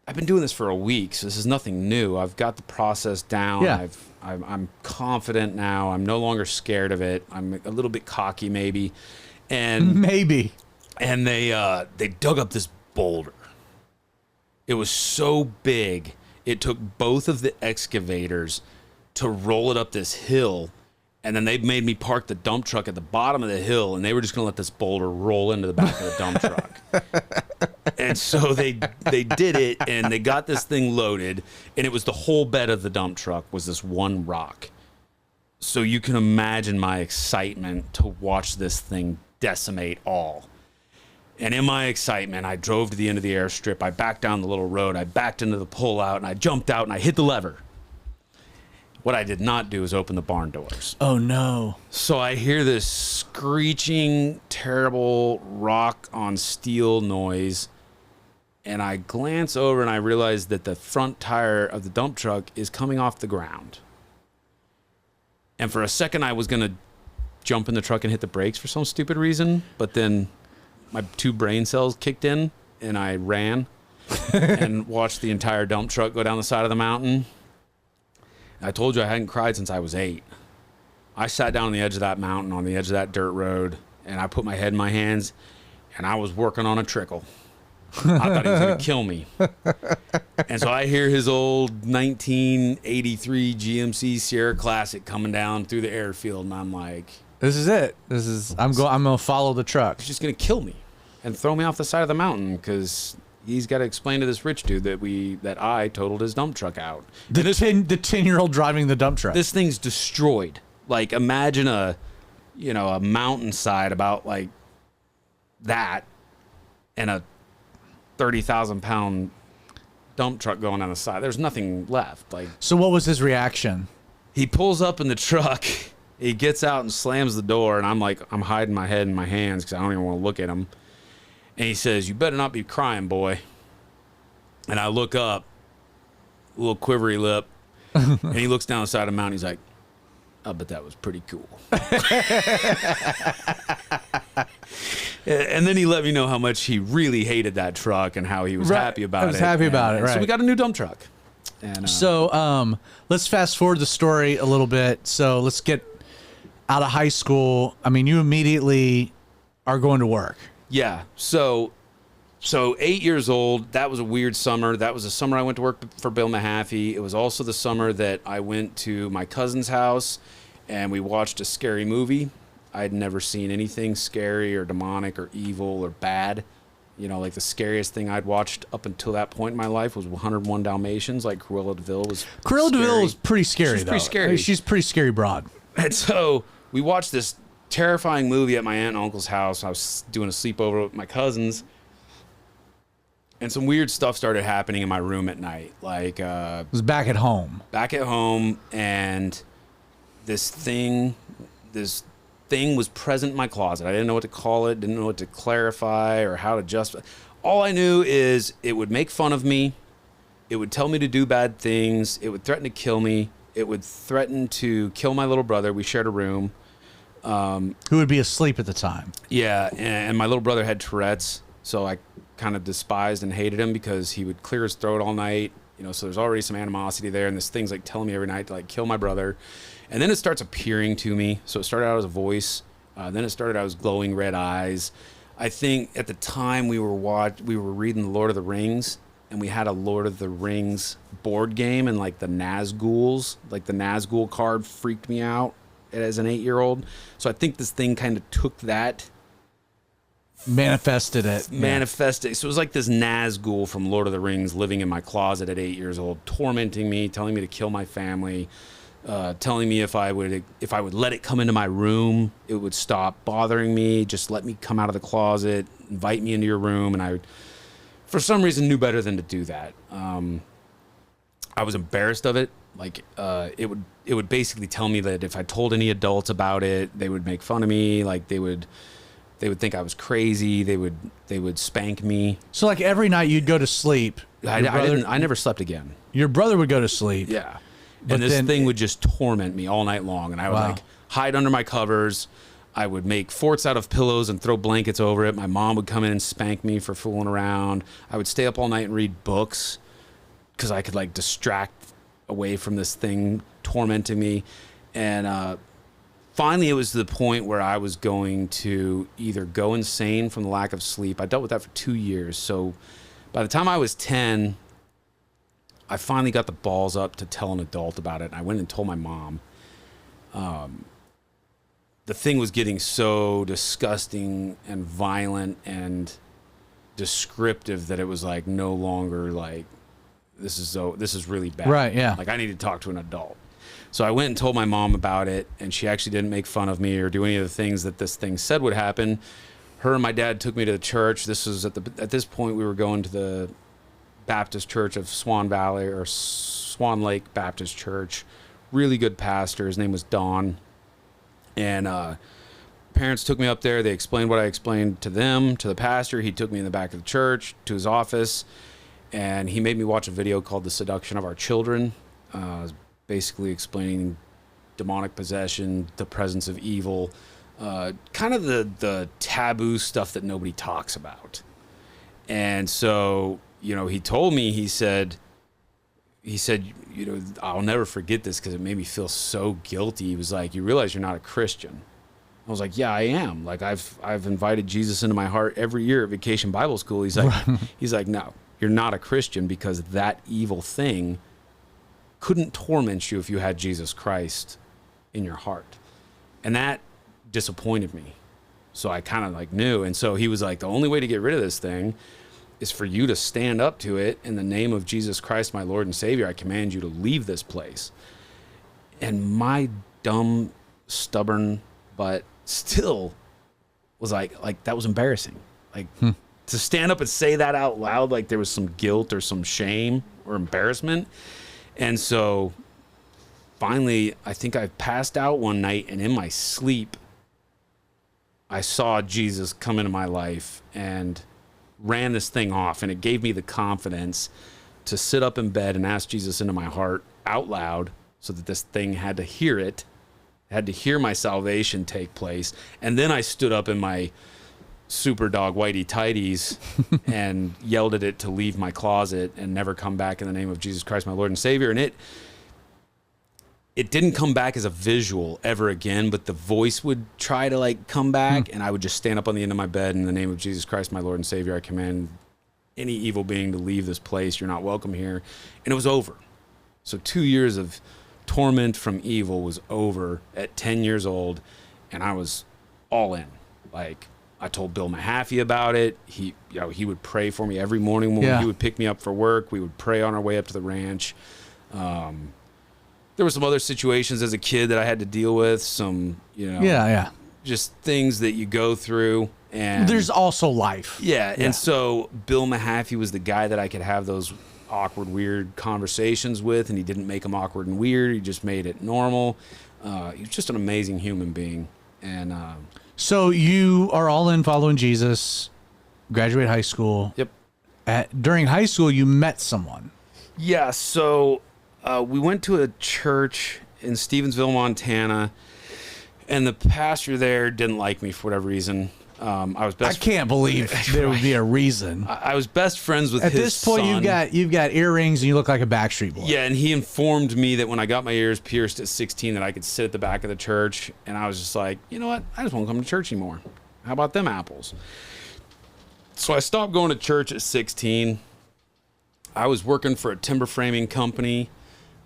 I've been doing this for a week, so this is nothing new. I've got the process down. Yeah. I'm confident now. I'm no longer scared of it. I'm a little bit cocky, maybe. And maybe. And they dug up this boulder. It was so big, it took both of the excavators to roll it up this hill, and then they made me park the dump truck at the bottom of the hill, and they were just going to let this boulder roll into the back of the dump truck. And so they did it, and they got this thing loaded, and it was the whole bed of the dump truck was this one rock. So you can imagine my excitement to watch this thing decimate all. And in my excitement, I drove to the end of the airstrip. I backed down the little road. I backed into the pullout, and I jumped out, and I hit the lever. What I did not do is open the barn doors. Oh, no. So I hear this screeching, terrible rock on steel noise. And I glance over and I realize that the front tire of the dump truck is coming off the ground. And for a second, I was going to jump in the truck and hit the brakes for some stupid reason. But then my 2 brain cells kicked in and I ran and watched the entire dump truck go down the side of the mountain. I told you I hadn't cried since I was 8. I sat down on the edge of that mountain, on the edge of that dirt road, and I put my head in my hands, and I was working on a trickle. I thought he was going to kill me. And so I hear his old 1983 GMC Sierra Classic coming down through the airfield, and I'm like, this is it. I'm going to follow the truck. He's just going to kill me and throw me off the side of the mountain because he's got to explain to this rich dude that I totaled his dump truck out. The 10-year-old driving the dump truck. This thing's destroyed. Like, imagine a mountainside about like that and a 30,000-pound dump truck going down the side. There's nothing left. Like, so what was his reaction? He pulls up in the truck. He gets out and slams the door, and I'm hiding my head in my hands because I don't even want to look at him. And he says, "You better not be crying, boy." And I look up, a little quivery lip, and he looks down the side of the mountain. He's like, "I bet that was pretty cool." And then he let me know how much he really hated that truck and how he was happy about it. I was happy about it, right. So we got a new dump truck. And, so let's fast forward the story a little bit. So let's get out of high school. I mean, you immediately are going to work. Yeah. So 8 years old, that was a weird summer. That was the summer I went to work for Bill Mahaffey. It was also the summer that I went to my cousin's house and we watched a scary movie. I'd never seen anything scary or demonic or evil or bad. You know, like the scariest thing I'd watched up until that point in my life was 101 Dalmatians. Like Cruella DeVille was Cruella DeVille was pretty scary, She's pretty scary. I mean, she's pretty scary broad. And so we watched this terrifying movie at my aunt and uncle's house. I was doing a sleepover with my cousins. And some weird stuff started happening in my room at night. Like, it was back at home. Back at home, and this thing was present in my closet. I didn't know what to call it, didn't know what to clarify or how to justify. All I knew is it would make fun of me. It would tell me to do bad things. It would threaten to kill me. It would threaten to kill my little brother. We shared a room. Who would be asleep at the time. Yeah, and my little brother had Tourette's, so I kind of despised and hated him because he would clear his throat all night. You know, so there's already some animosity there, and this thing's like telling me every night to like kill my brother. And then it starts appearing to me. So it started out as a voice. Then it started out as glowing red eyes. I think at the time we were reading The Lord of the Rings, and we had a Lord of the Rings board game, and like the Nazguls, like the Nazgul card freaked me out as an 8-year-old. So I think this thing kind of took that. Manifested it. So it was like this Nazgul from Lord of the Rings living in my closet at 8 years old, tormenting me, telling me to kill my family, telling me if I would let it come into my room, it would stop bothering me. Just let me come out of the closet, invite me into your room, and I, for some reason, knew better than to do that. I was embarrassed of it. Like it would basically tell me that if I told any adults about it, they would make fun of me. Like they would think I was crazy. They would spank me. So like every night you'd go to sleep. I never slept again. Your brother would go to sleep. Yeah. And this thing would just torment me all night long. And I would like hide under my covers. I would make forts out of pillows and throw blankets over it. My mom would come in and spank me for fooling around. I would stay up all night and read books because I could like distract away from this thing tormenting me. And finally, it was to the point where I was going to either go insane from the lack of sleep. I dealt with that for 2 years. So by the time I was 10, I finally got the balls up to tell an adult about it. And I went and told my mom. The thing was getting so disgusting and violent and descriptive that it was like no longer like, this is really bad. Right, yeah. Like I need to talk to an adult. So I went and told my mom about it, and she actually didn't make fun of me or do any of the things that this thing said would happen. Her and my dad took me to the church. This was at this point we were going to the Baptist Church of Swan Valley or Swan Lake Baptist Church, really good pastor. His name was Don. And parents took me up there. They explained what I explained to them, to the pastor. He took me in the back of the church to his office, and he made me watch a video called The Seduction of Our Children. Basically explaining demonic possession, the presence of evil, kind of the taboo stuff that nobody talks about. And so, he told me, he said, I'll never forget this because it made me feel so guilty. He was like, you realize you're not a Christian. I was like, yeah, I am. Like, I've invited Jesus into my heart every year at Vacation Bible School. He's like, no, you're not a Christian because that evil thing couldn't torment you if you had Jesus Christ in your heart. And that disappointed me. So I kind of knew. And so he was like, the only way to get rid of this thing is for you to stand up to it. In the name of Jesus Christ, my Lord and Savior, I command you to leave this place. And my dumb, stubborn, but still was like that was embarrassing. To stand up and say that out loud, like there was some guilt or some shame or embarrassment. And so finally, I think I passed out one night, and in my sleep, I saw Jesus come into my life and ran this thing off. And it gave me the confidence to sit up in bed and ask Jesus into my heart out loud, so that this thing had to hear it, had to hear my salvation take place. And then I stood up in my super dog whitey tighties and yelled at it to leave my closet and never come back in the name of Jesus Christ, my Lord and Savior. And it didn't come back as a visual ever again, but the voice would try to come back, and I would just stand up on the end of my bed in the name of Jesus Christ, my Lord and Savior. I command any evil being to leave this place. You're not welcome here. And it was over. So 2 years of torment from evil was over at 10 years old, and I was all in. I told Bill Mahaffey about it. He would pray for me every morning when he would pick me up for work. We would pray on our way up to the ranch. There were some other situations as a kid that I had to deal with. Some, just things that you go through. And there's also life. Yeah. And so Bill Mahaffey was the guy that I could have those awkward, weird conversations with, and he didn't make them awkward and weird. He just made it normal. He was just an amazing human being. And so you are all in following Jesus, graduate high school. Yep. During high school, you met someone. Yeah. So we went to a church in Stevensville, Montana, and the pastor there didn't like me for whatever reason. I can't believe there would be a reason. I was best friends with his son. At this point, you've got earrings and you look like a Backstreet Boy. Yeah, and he informed me that when I got my ears pierced at 16 that I could sit at the back of the church, and I was just like, you know what? I just won't come to church anymore. How about them apples? So I stopped going to church at 16. I was working for a timber framing company.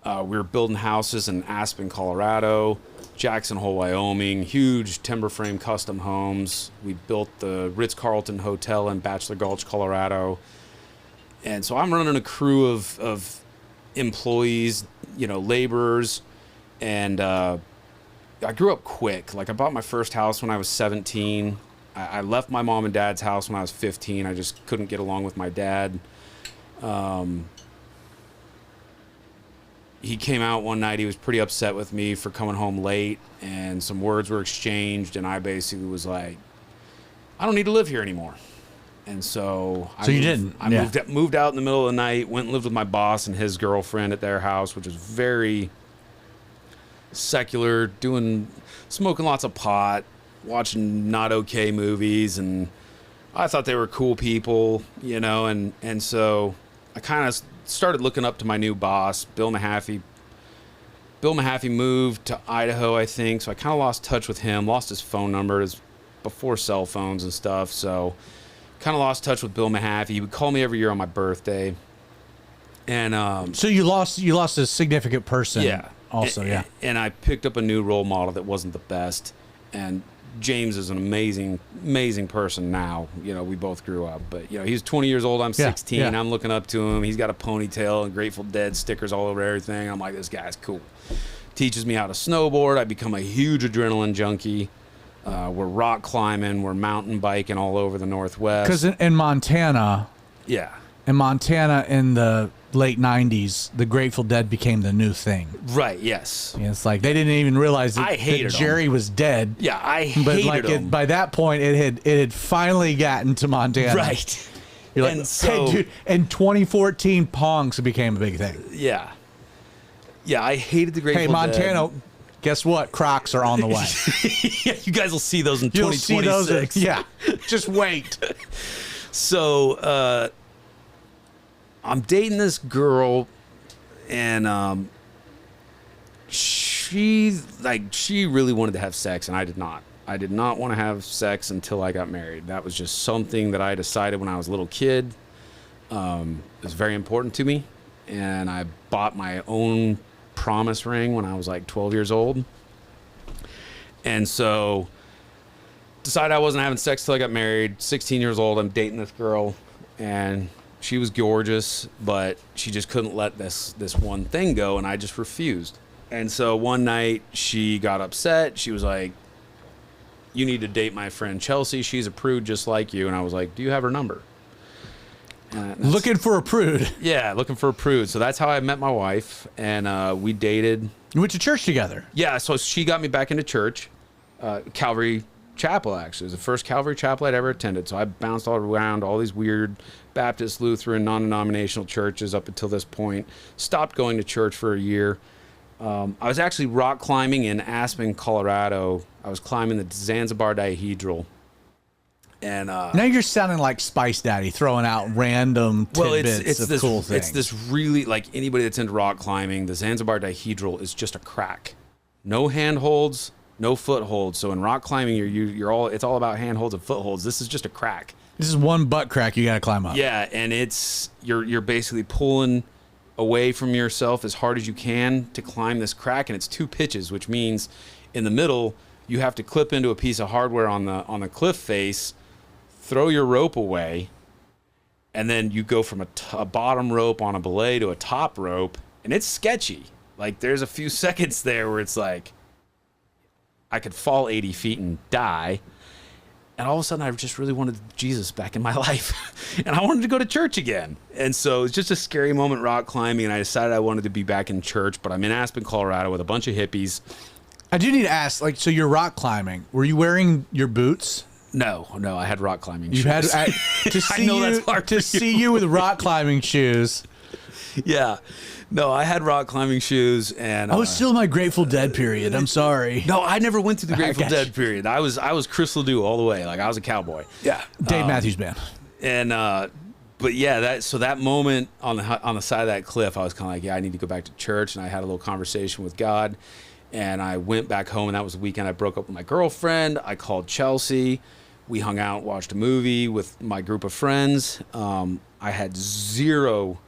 We were building houses in Aspen, Colorado, Jackson Hole, Wyoming, huge timber frame custom homes. We built the Ritz-Carlton Hotel in Bachelor Gulch, Colorado. And so I'm running a crew of employees, laborers. And I grew up quick. I bought my first house when I was 17. I left my mom and dad's house when I was 15. I just couldn't get along with my dad. He came out one night. He was pretty upset with me for coming home late, and some words were exchanged, and I basically was like, I don't need to live here anymore. And so I moved out in the middle of the night, went and lived with my boss and his girlfriend at their house, which was very secular, smoking lots of pot, watching not okay movies, and I thought they were cool people, and so I kind of started looking up to my new boss, Bill Mahaffey. Bill Mahaffey moved to Idaho, I think, so I kind of lost touch with him, lost his phone number. It was before cell phones and stuff, so kind of lost touch with Bill Mahaffey. He would call me every year on my birthday. And so you lost a significant person. Yeah. Also, yeah. And I picked up a new role model that wasn't the best. And James is an amazing, amazing person now. We both grew up. But, he's 20 years old. I'm 16. Yeah. I'm looking up to him. He's got a ponytail and Grateful Dead stickers all over everything. I'm like, this guy's cool. Teaches me how to snowboard. I become a huge adrenaline junkie. We're rock climbing. We're mountain biking all over the Northwest. Because in Montana... Yeah. in Montana in the late 90s, the Grateful Dead became the new thing. Right, yes. And it's like they didn't even realize that, I hated that Jerry was dead. Yeah, I But hated like them. by that point, it had finally gotten to Montana. Right. You're like, And so- hey, dude, in 2014, Pongs became a big thing. Yeah. Yeah, I hated the Grateful Hey, Montana, guess what? Crocs are on the way. Dead. Yeah, you guys will see those in You'll see 2026. those. Yeah, just wait. So, I'm dating this girl, and she really wanted to have sex, and I did not. I did not want to have sex until I got married. That was just something that I decided when I was a little kid. It was very important to me, and I bought my own promise ring when I was like 12 years old. And so decided I wasn't having sex till I got married. 16 years old, I'm dating this girl, and she was gorgeous, but she just couldn't let this one thing go, and I just refused. And so one night she got upset. She was like, you need to date my friend Chelsea. She's a prude just like you. And I was like, do you have her number? Looking for a prude. Yeah, looking for a prude. So that's how I met my wife, and we dated. You went to church together. Yeah, so she got me back into church, Calvary Chapel, actually. It was the first Calvary Chapel I'd ever attended. So I bounced all around all these weird Baptist, Lutheran, non-denominational churches up until this point. Stopped going to church for a year. I was actually rock climbing in Aspen, Colorado. I was climbing the Zanzibar Dihedral. And now you're sounding like Spice Daddy, throwing out random tidbits of cool things. It's this really, like anybody that's into rock climbing, the Zanzibar Dihedral is just a crack. No handholds, no footholds. So in rock climbing, it's all about handholds and footholds. This is just a crack. This is one butt crack you got to climb up. Yeah, and you're basically pulling away from yourself as hard as you can to climb this crack, and it's 2 pitches, which means in the middle you have to clip into a piece of hardware on the cliff face, throw your rope away, and then you go from a bottom rope on a belay to a top rope, and it's sketchy. Like there's a few seconds there where it's like I could fall 80 feet and die. And all of a sudden, I just really wanted Jesus back in my life. And I wanted to go to church again. And so it's just a scary moment rock climbing. And I decided I wanted to be back in church. But I'm in Aspen, Colorado with a bunch of hippies. I do need to ask, like, so you're rock climbing. Were you wearing your boots? No, I had rock climbing shoes. You had to see I know that's hard for see you with rock climbing shoes. Yeah. No, I had rock climbing shoes, and I was still in my Grateful Dead period. I'm sorry. no, I never went through the Grateful gotcha. Dead period. I was Chris Ledoux all the way. Like I was a cowboy. Yeah, Dave Matthews Band. And but yeah, that moment on the side of that cliff, I was kind of like, yeah, I need to go back to church, and I had a little conversation with God, and I went back home, and that was the weekend I broke up with my girlfriend. I called Chelsea. We hung out, watched a movie with my group of friends. I had zero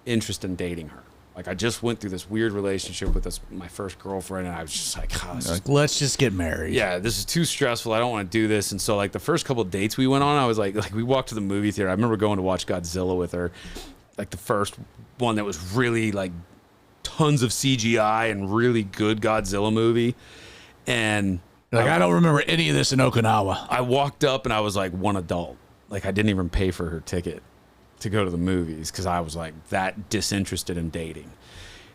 interest in dating her. Like I just went through this weird relationship with my first girlfriend, and I was just like, oh, let's just get married. yeah, this is too stressful. I don't want to do this. And so like the first couple of dates we went on, I was like we walked to the movie theater. I remember going to watch Godzilla with her, like the first one that was really like tons of CGI and really good Godzilla movie. And Like, I don't remember any of this in Okinawa. I walked up and I was like one adult. Like I didn't even pay for her ticket to go to the movies because I was like that disinterested in dating.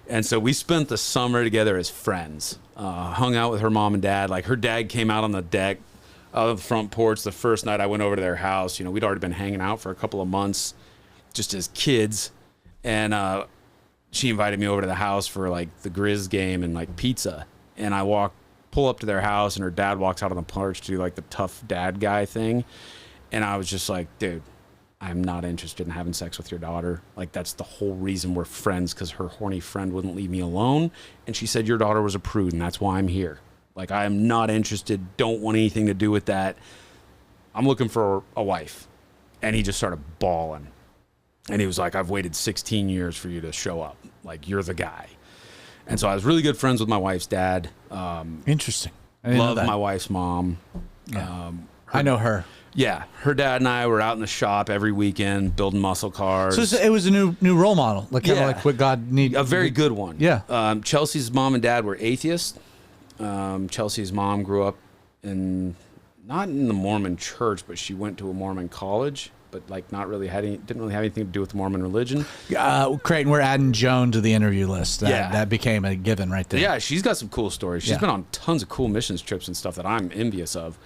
And so we spent the summer together as friends, hung out with her mom and dad. Like her dad came out on the deck of the front porch the first night I went over to their house. You know, we'd already been hanging out for a couple of months just as kids. And she invited me over to the house for like the Grizz game and like pizza. And I pull up to their house, and her dad walks out on the porch to do like the tough dad guy thing. And I was just like, dude, I'm not interested in having sex with your daughter. Like, that's the whole reason we're friends, because her horny friend wouldn't leave me alone. And she said your daughter was a prude, and that's why I'm here. Like, I am not interested, don't want anything to do with that. I'm looking for a wife. And he just started bawling. And he was like, I've waited 16 years for you to show up. Like, you're the guy. And so I was really good friends with my wife's dad. Interesting. Loved my wife's mom. Yeah. I know her. Yeah, her dad and I were out in the shop every weekend building muscle cars. So it was a new role model, like kind of like what God needed. A very good one. Yeah. Chelsea's mom and dad were atheists. Chelsea's mom grew up not in the Mormon church, but she went to a Mormon college. but like not really didn't really have anything to do with the Mormon religion. Creighton, we're adding Joan to the interview list. That became a given right there. Yeah, she's got some cool stories. She's been on tons of cool missions trips and stuff that I'm envious of.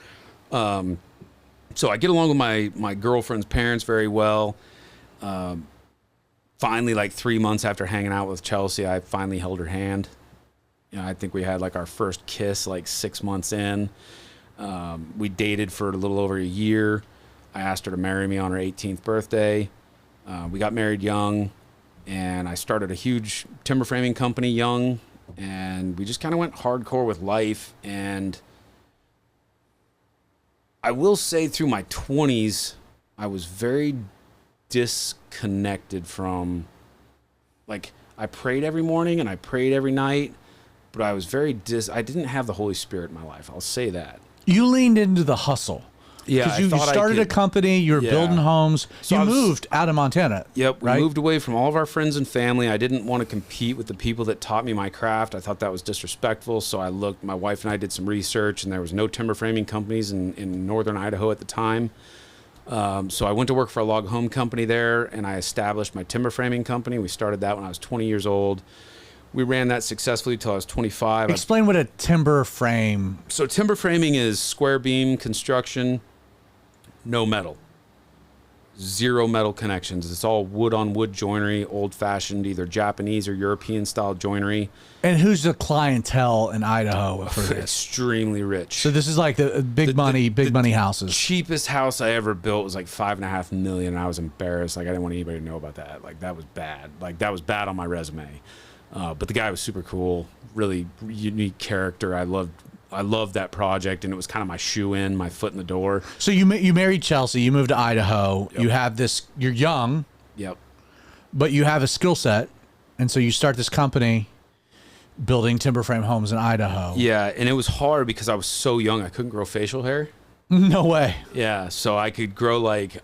So I get along with my girlfriend's parents very well. Finally, like 3 months after hanging out with Chelsea, I finally held her hand. I think we had like our first kiss like 6 months in. We dated for a little over a year. I asked her to marry me on her 18th birthday. We got married young, and I started a huge timber framing company young, and we just kind of went hardcore with life. And I will say through my 20s, I was very disconnected from, like, I prayed every morning and I prayed every night, but I was I didn't have the Holy Spirit in my life. I'll say that. You leaned into the hustle. Yeah, because you started a company, you were building homes. So you moved out of Montana. Yep, we right? moved away from all of our friends and family. I didn't want to compete with the people that taught me my craft. I thought that was disrespectful. So my wife and I did some research, and there was no timber framing companies in northern Idaho at the time. So I went to work for a log home company there, and I established my timber framing company. We started that when I was 20 years old. We ran that successfully till I was 25. Explain what a timber frame. So timber framing is square beam construction, no metal, zero metal connections. It's all wood on wood joinery, old fashioned, either Japanese or European style joinery. And who's the clientele in Idaho for this? Extremely rich. So this is like the big money houses. Cheapest house I ever built was like $5.5 million. And I was embarrassed. Like I didn't want anybody to know about that. Like that was bad. Like that was bad on my resume. But the guy was super cool, really unique character. I loved that project, and it was kind of my shoe-in, my foot in the door. So you married Chelsea, you moved to Idaho, You have this, you're young, but you have a skill set, and so you start this company building timber frame homes in Idaho. Yeah, and it was hard because I was so young, I couldn't grow facial hair. No way. Yeah, so I could grow like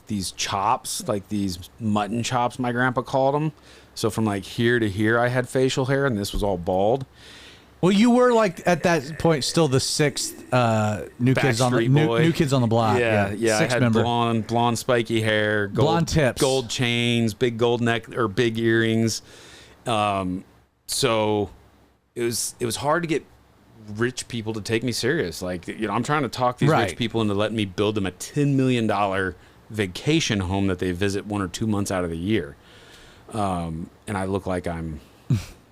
these chops, like these mutton chops, my grandpa called them. So from like here to here, I had facial hair, and this was all bald. Well, you were like at that point still the sixth new kids on the block. Yeah. I had member. blonde spiky hair, blonde tips, gold chains, big gold neck or big earrings. So it was hard to get rich people to take me serious. Like I'm trying to talk these rich people into letting me build them a $10 million vacation home that they visit 1 or 2 months out of the year. And I look like I'm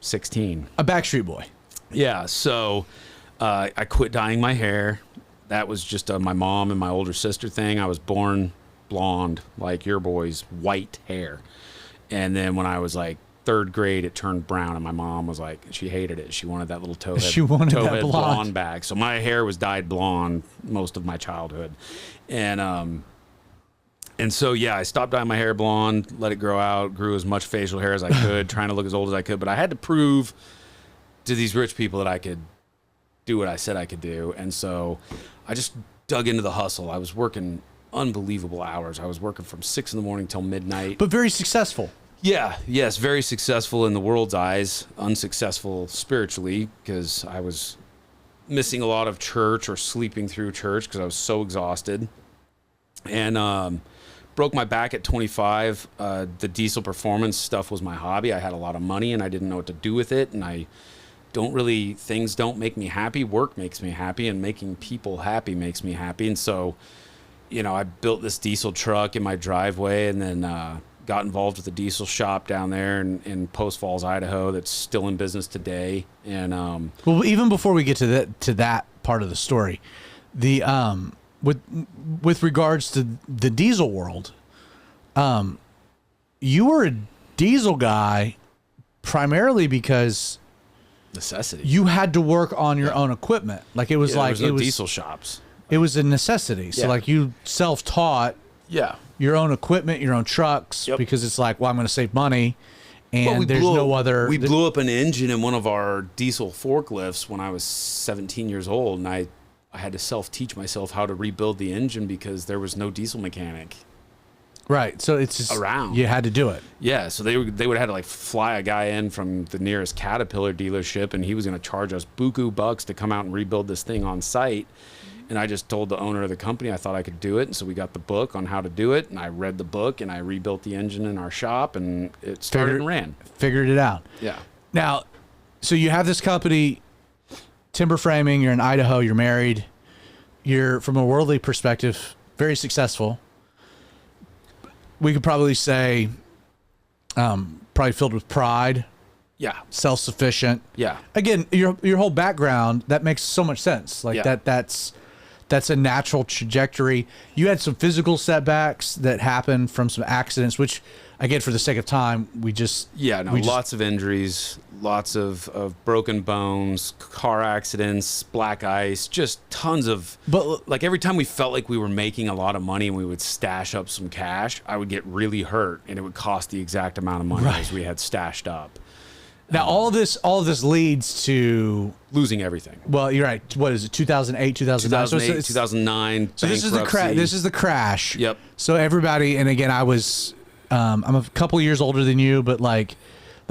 16. A Backstreet Boy. Yeah, so I quit dyeing my hair. That was just my mom and my older sister thing. I was born blonde, like your boy's white hair. And then when I was like 3rd grade, it turned brown, and my mom was like, she hated it. She wanted that little towhead blonde back. So my hair was dyed blonde most of my childhood. And so, yeah, I stopped dyeing my hair blonde, let it grow out, grew as much facial hair as I could, trying to look as old as I could. But I had to prove to these rich people that I could do what I said I could do. And so I just dug into the hustle. I was working unbelievable hours. I was working from 6 in the morning till midnight. But very successful. Yeah, yes, very successful in the world's eyes, unsuccessful spiritually because I was missing a lot of church or sleeping through church because I was so exhausted. And broke my back at 25. The diesel performance stuff was my hobby. I had a lot of money and I didn't know what to do with it. And things don't make me happy. Work makes me happy, and making people happy makes me happy. And so, I built this diesel truck in my driveway, and then got involved with a diesel shop down there in Post Falls, Idaho, that's still in business today. And well, even before we get to that part of the story, the with regards to the diesel world, you were a diesel guy primarily because necessity. You had to work on your own equipment. Like it was there was diesel shops. It was a necessity. So like you self-taught. Yeah. Your own equipment, your own trucks, because it's like, well, I'm going to save money, and there's no other. We blew up an engine in one of our diesel forklifts when I was 17 years old, and I had to self-teach myself how to rebuild the engine because there was no diesel mechanic. Right, so it's just around. You had to do it. Yeah, so they would have had to like fly a guy in from the nearest Caterpillar dealership, and he was going to charge us buku bucks to come out and rebuild this thing on site. And I just told the owner of the company I thought I could do it. And so we got the book on how to do it. And I read the book and I rebuilt the engine in our shop and it started and ran. Figured it out. Yeah. Now, so you have this company, timber framing, you're in Idaho, you're married. You're, from a worldly perspective, very successful. We could probably say probably filled with pride. Yeah. Self-sufficient. Yeah. Again, your whole background, that makes so much sense. Like that's a natural trajectory. You had some physical setbacks that happened from some accidents, which, again, for the sake of time, lots of injuries, lots of broken bones, car accidents, black ice, just tons of. But like every time we felt like we were making a lot of money and we would stash up some cash, I would get really hurt and it would cost the exact amount of money as we had stashed up. Now, all of this leads to losing everything. Well, you're right. What is it? 2008, 2009. 2008, 2009. So this is the crash. This is the crash. Yep. So everybody, and again, I'm a couple years older than you, but like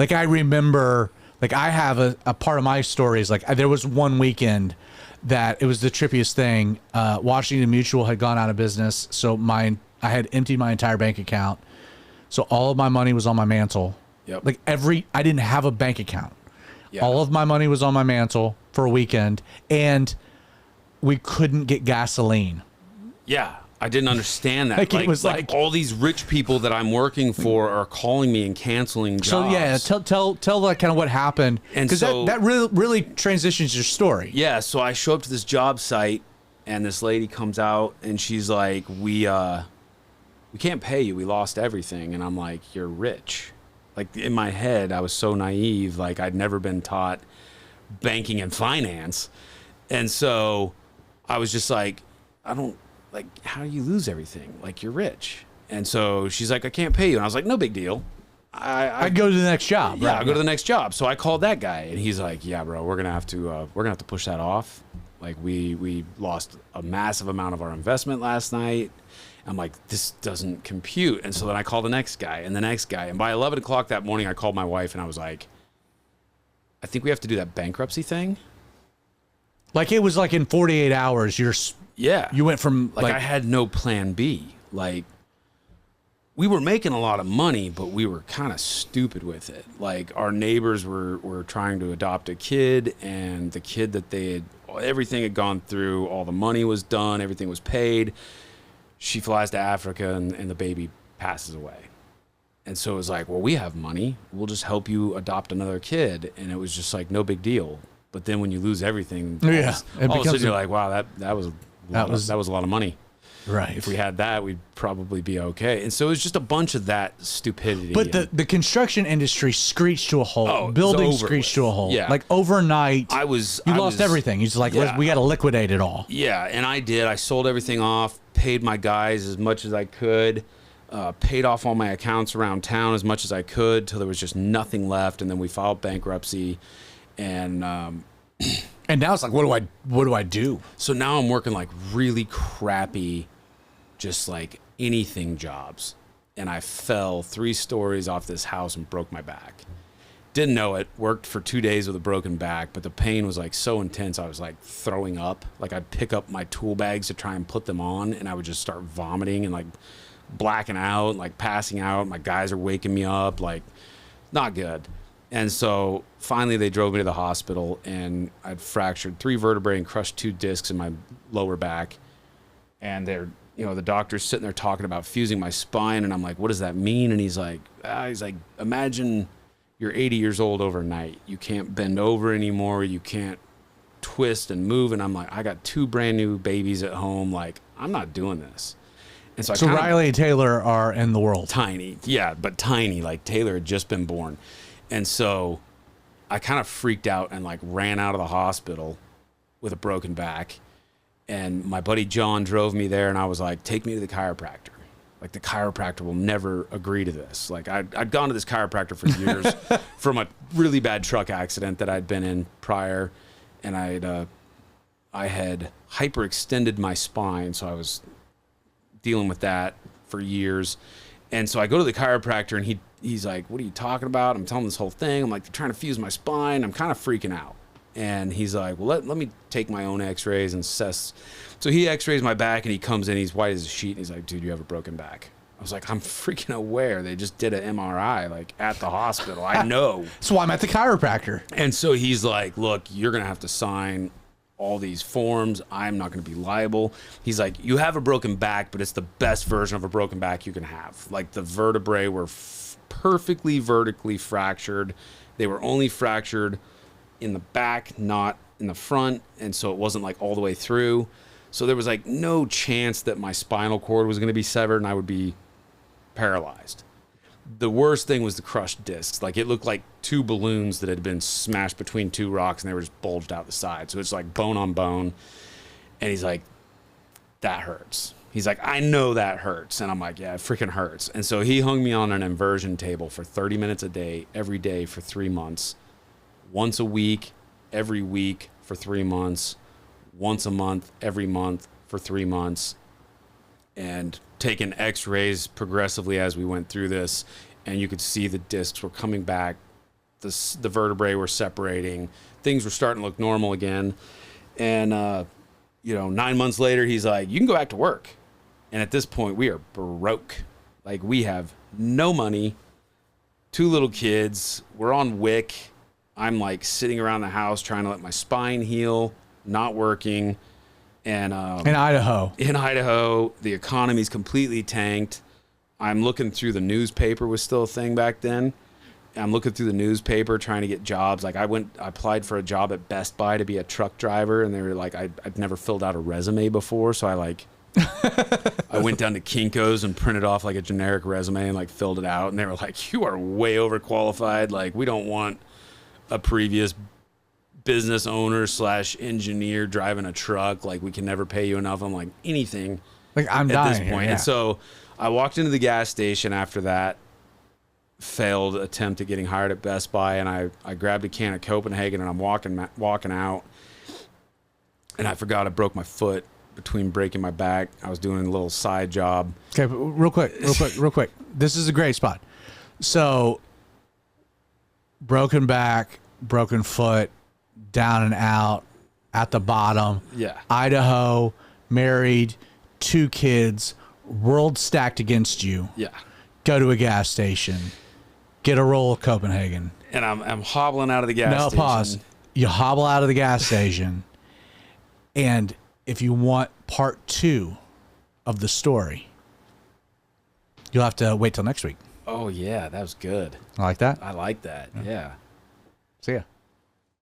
I remember, like I have a part of my story is like there was one weekend that it was the trippiest thing. Washington Mutual had gone out of business, so I had emptied my entire bank account, so all of my money was on my mantle. Yep. Like I didn't have a bank account. Yeah. All of my money was on my mantle for a weekend, and we couldn't get gasoline. Yeah, I didn't understand that. Like, it was like all these rich people that I'm working for are calling me and canceling jobs. So yeah, tell like kind of what happened, because that really transitions your story. Yeah, so I show up to this job site, and this lady comes out, and she's like, "We can't pay you. We lost everything." And I'm like, "You're rich." Like in my head, I was so naive. Like I'd never been taught banking and finance. And so I was just like, how do you lose everything? Like you're rich. And so she's like, I can't pay you. And I was like, no big deal. I go to the next job. Yeah, right? I go to the next job. So I called that guy and he's like, yeah, bro, we're going to have to push that off. Like we lost a massive amount of our investment last night. I'm like, this doesn't compute. And so then I called the next guy and the next guy. And by 11 o'clock that morning, I called my wife and I was like, I think we have to do that bankruptcy thing. Like it was like in 48 hours, you went from like I had no plan B. Like we were making a lot of money, but we were kind of stupid with it. Like our neighbors were trying to adopt a kid, and the kid that everything had gone through, all the money was done, everything was paid. She flies to Africa and the baby passes away. And so it was like, well, we have money. We'll just help you adopt another kid. And it was just like, no big deal. But then when you lose everything, all of a sudden you're like, wow, that was a lot of money. Right. If we had that, we'd probably be okay. And so it was just a bunch of that stupidity. But the construction industry screeched to a halt. Buildings screeched to a halt. Yeah. Like overnight, you lost everything. He's like, we got to liquidate it all. Yeah, and I did. I sold everything off, paid my guys as much as I could, paid off all my accounts around town as much as I could till there was just nothing left. And then we filed bankruptcy. And and now it's like, what do I do? So now I'm working like really crappy, just like anything jobs. And I fell 3 stories off this house and broke my back. Didn't know it. Worked for 2 days with a broken back, but the pain was like so intense. I was like throwing up. Like I'd pick up my tool bags to try and put them on, and I would just start vomiting and like blacking out, like passing out. My guys are waking me up, like not good. And so finally they drove me to the hospital, and I'd fractured 3 vertebrae and crushed 2 discs in my lower back. And the doctor's sitting there talking about fusing my spine, and I'm like, what does that mean? And he's like, imagine you're 80 years old overnight. You can't bend over anymore. You can't twist and move. And I'm like, I got 2 brand new babies at home. Like, I'm not doing this. And so Riley and Taylor are in the world. Tiny. Yeah, but tiny. Like Taylor had just been born. And so I kind of freaked out and like ran out of the hospital with a broken back. And my buddy John drove me there, and I was like, take me to the chiropractor. Like the chiropractor will never agree to this. Like I'd gone to this chiropractor for years from a really bad truck accident that I'd been in prior. And I had hyperextended my spine. So I was dealing with that for years. And so I go to the chiropractor, and he's like, what are you talking about? I'm telling him this whole thing. I'm like, they're trying to fuse my spine. I'm kind of freaking out. And he's like, well, let me take my own x-rays and assess. So he x-rays my back, and he comes in, he's white as a sheet, and he's like, dude, you have a broken back. I was like, I'm freaking aware. They just did an MRI, like, at the hospital. I know. That's why I'm at the chiropractor. And so he's like, look, you're going to have to sign all these forms. I'm not going to be liable. He's like, you have a broken back, but it's the best version of a broken back you can have. Like, the vertebrae were perfectly vertically fractured. They were only fractured in the back, not in the front, and so it wasn't like all the way through. So there was like no chance that my spinal cord was going to be severed and I would be paralyzed. The worst thing was the crushed discs. Like, it looked like two balloons that had been smashed between two rocks, and they were just bulged out the side. So it's like bone on bone. And he's like, that hurts. He's like, I know that hurts. And I'm like, yeah, it freaking hurts. And so he hung me on an inversion table for 30 minutes a day, every day for 3 months. Once a week, every week for 3 months. Once a month, every month for 3 months. And taking x-rays progressively as we went through this. And you could see the discs were coming back. The vertebrae were separating. Things were starting to look normal again. And, 9 months later, he's like, you can go back to work. And at this point, we are broke. Like, we have no money, 2 little kids. We're on WIC. I'm like sitting around the house trying to let my spine heal, not working. And in Idaho, the economy's completely tanked. I'm looking through the newspaper, was still a thing back then. I'm looking through the newspaper trying to get jobs. Like, I applied for a job at Best Buy to be a truck driver, and they were like, I'd never filled out a resume before, so I went down to Kinko's and printed off like a generic resume and like filled it out, and they were like, you are way overqualified. Like, we don't want a previous business owner / engineer driving a truck. Like, we can never pay you enough. I'm like, anything. Like, I'm at dying this point. here, yeah. And so I walked into the gas station after that failed attempt at getting hired at Best Buy, and I grabbed a can of Copenhagen, and I'm walking out, and I forgot I broke my foot between breaking my back. I was doing a little side job. Okay, but real quick. This is a great spot. So, broken back, broken foot, down and out, at the bottom. Yeah. Idaho, married, 2 kids, world stacked against you. Yeah. Go to a gas station, get a roll of Copenhagen. And I'm hobbling out of the gas station. No, pause. You hobble out of the gas station, and if you want part 2 of the story, you'll have to wait till next week. Oh, yeah, that was good. I like that. I like that, yeah. See ya.